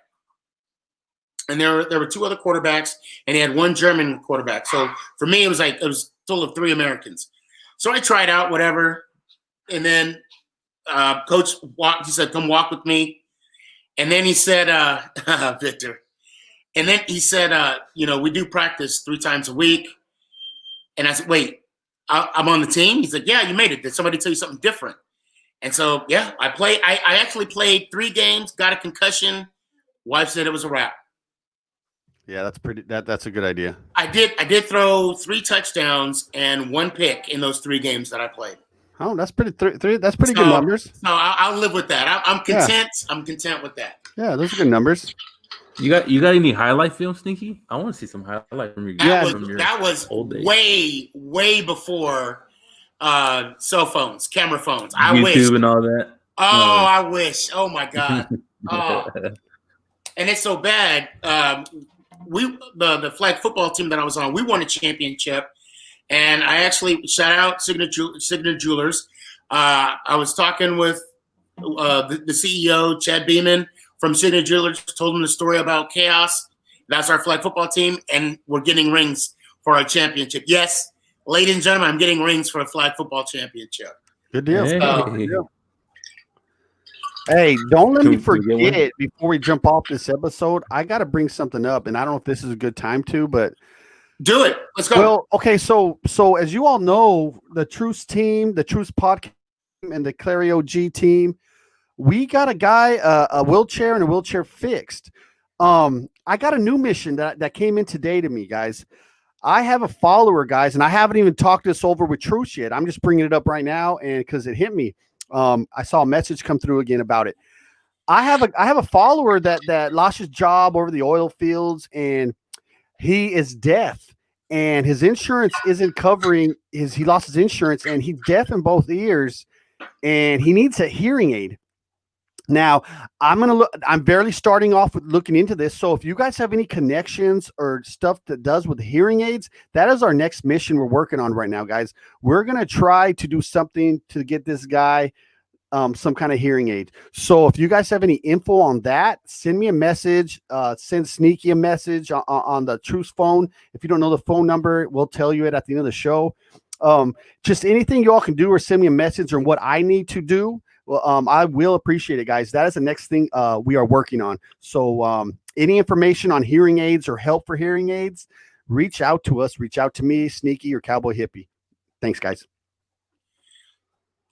[SPEAKER 2] and there were 2 other quarterbacks, and he had 1 German quarterback. So for me, it was a total of 3 Americans. So I tried out whatever, and then coach he said, "Come walk with me," and then he said, "Victor," and then he said, "We do practice 3 times a week," and I said, "Wait, I'm on the team?" He's like, "Yeah, you made it. Did somebody tell you something different?" And so, yeah, I played. I actually played 3 games, got a concussion. Wife said it was a wrap.
[SPEAKER 3] Yeah, that's pretty. That's a good idea.
[SPEAKER 2] I did throw 3 touchdowns and 1 pick in those 3 games that I played.
[SPEAKER 3] Oh, that's pretty. That's pretty good numbers.
[SPEAKER 2] So I'll live with that. I'm content. Yeah. I'm content with that.
[SPEAKER 3] Yeah, those are good numbers.
[SPEAKER 4] You got any highlight film, Sneaky? I want to see some highlight from your.
[SPEAKER 2] That was old days. way before cell phones, camera phones.
[SPEAKER 4] YouTube and all that.
[SPEAKER 2] Oh, I wish. Oh my god. Oh, and it's so bad. The flag football team that I was on, we won a championship, and I actually shout out Signature Jewelers. I was talking with the CEO, Chad Beeman from Signature Jewelers, told him the story about Chaos. That's our flag football team, and we're getting rings for our championship. Yes, ladies and gentlemen, I'm getting rings for a flag football championship.
[SPEAKER 3] Good deal. Good deal. Hey, don't let me forget before we jump off this episode. I got to bring something up, and I don't know if this is a good time to, but
[SPEAKER 2] do it. Let's go.
[SPEAKER 3] Well, okay, so as you all know, the Truce team, the Truce podcast, and the Clario G team, we got a guy, a wheelchair and a wheelchair fixed. I got a new mission that came in today to me, guys. I have a follower, guys, and I haven't even talked this over with Truce yet. I'm just bringing it up right now, and because it hit me. I saw a message come through again about it. I have a follower that lost his job over the oil fields, and he is deaf, and his insurance isn't covering he lost his insurance, and he's deaf in both ears, and he needs a hearing aid. Now, I'm barely starting off with looking into this. So if you guys have any connections or stuff that does with hearing aids, that is our next mission we're working on right now, guys. We're going to try to do something to get this guy some kind of hearing aid. So if you guys have any info on that, send me a message, send Sneaky a message on the Truce phone. If you don't know the phone number, we'll tell you it at the end of the show. Just anything you all can do or send me a message on what I need to do. Well, I will appreciate it, guys. That is the next thing we are working on. So any information on hearing aids or help for hearing aids, reach out to us. Reach out to me, Sneaky, or Cowboy Hippie. Thanks, guys.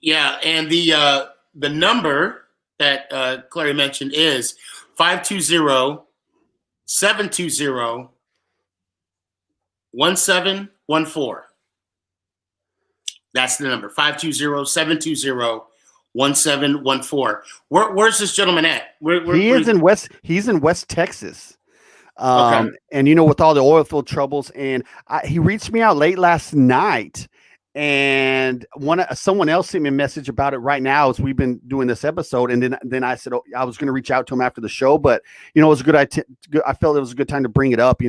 [SPEAKER 2] Yeah, and the number that Clary mentioned is 520-720-1714. That's the number, 520-720-1714. Where's this gentleman at?
[SPEAKER 3] He's in West Texas.
[SPEAKER 2] Okay.
[SPEAKER 3] And with all the oil field troubles, and he reached me out late last night, and someone else sent me a message about it right now as we've been doing this episode. And then I said I was going to reach out to him after the show, but it was a good. I felt it was a good time to bring it up.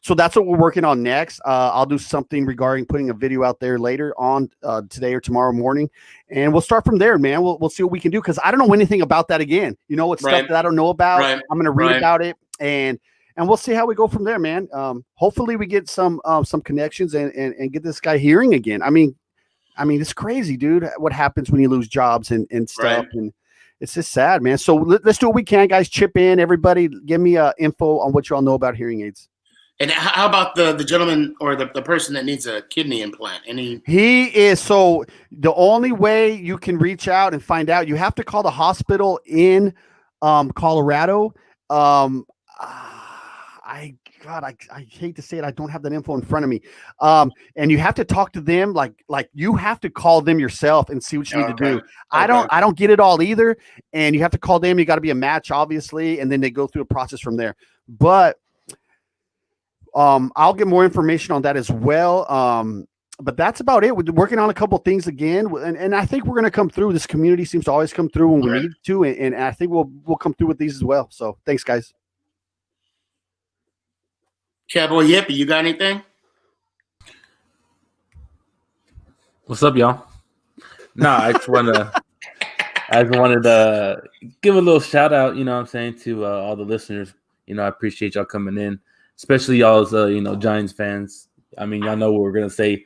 [SPEAKER 3] So that's what we're working on next. I'll do something regarding putting a video out there later on today or tomorrow morning, and we'll start from there, man. We'll see what we can do, because I don't know anything about that again. It's stuff that I don't know about.
[SPEAKER 2] Right.
[SPEAKER 3] I'm going to read about it, and we'll see how we go from there, man. Hopefully we get some connections and get this guy hearing again. I mean, it's crazy, dude, what happens when you lose jobs and stuff.
[SPEAKER 2] Right.
[SPEAKER 3] And it's just sad, man. So let's do what we can, guys. Chip in, everybody. Give me info on what you all know about hearing aids.
[SPEAKER 2] And how about the gentleman or the person that needs a kidney implant?
[SPEAKER 3] He is. So the only way you can reach out and find out, you have to call the hospital in Colorado. I hate to say it. I don't have that info in front of me. And you have to talk to them. Like you have to call them yourself and see what you need to do.
[SPEAKER 2] Okay.
[SPEAKER 3] I don't get it all either. And you have to call them. You got to be a match, obviously. And then they go through a process from there. But I'll get more information on that as well. But that's about it. We're working on a couple of things again. And I think we're going to come through. This community seems to always come through when we need to. And I think we'll come through with these as well. So thanks, guys.
[SPEAKER 2] Cowboy Yippy, you got anything?
[SPEAKER 4] What's up, y'all? No, I just wanted to give a little shout out, to all the listeners. I appreciate y'all coming in, especially y'all's, Giants fans. I mean, y'all know what we're going to say,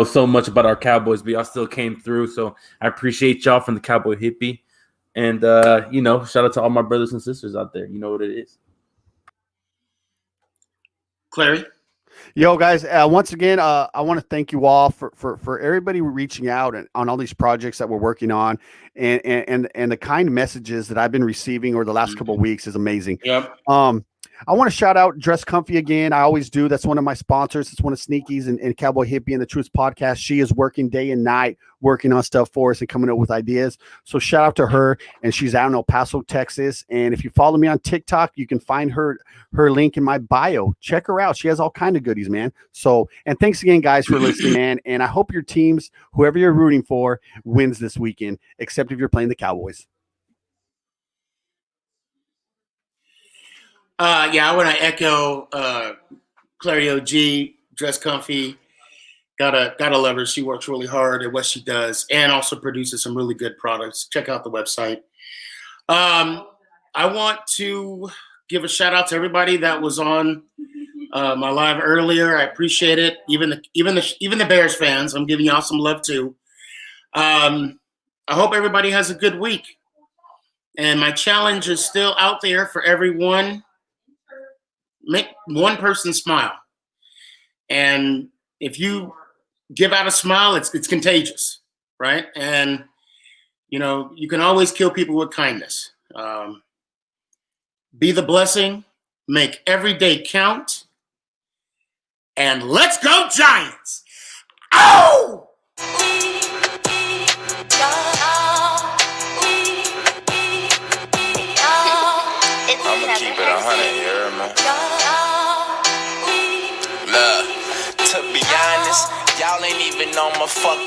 [SPEAKER 4] so much about our Cowboys, but y'all still came through. So I appreciate y'all from the Cowboy Hippie. And, shout out to all my brothers and sisters out there. You know what it is.
[SPEAKER 2] Clary?
[SPEAKER 3] Yo, guys, once again, I want to thank you all for everybody reaching out and on all these projects that we're working on, and the kind messages that I've been receiving over the last couple of weeks is amazing.
[SPEAKER 2] Yep.
[SPEAKER 3] I want to shout out Dress Comfy again. I always do. That's one of my sponsors. It's one of Sneaky's and Cowboy Hippie and the Truth Podcast. She is working day and night, working on stuff for us and coming up with ideas. So shout out to her. And she's out in El Paso, Texas. And if you follow me on TikTok, you can find her link in my bio. Check her out. She has all kinds of goodies, man. So, and thanks again, guys, for listening, man. And I hope your teams, whoever you're rooting for, wins this weekend, except if you're playing the Cowboys.
[SPEAKER 2] I want to echo Clary OG, Dress Comfy. Gotta love her. She works really hard at what she does and also produces some really good products. Check out the website. I want to give a shout out to everybody that was on my live earlier. I appreciate it. Even the Bears fans, I'm giving y'all some love too. I hope everybody has a good week. And my challenge is still out there for everyone. Make one person smile. And if you give out a smile, it's contagious, right? And, you can always kill people with kindness. Be the blessing. Make every day count. And let's go Giants! Oh!
[SPEAKER 1] I'ma keep it 100, you heard me? Look, to be honest, y'all ain't even on my fucking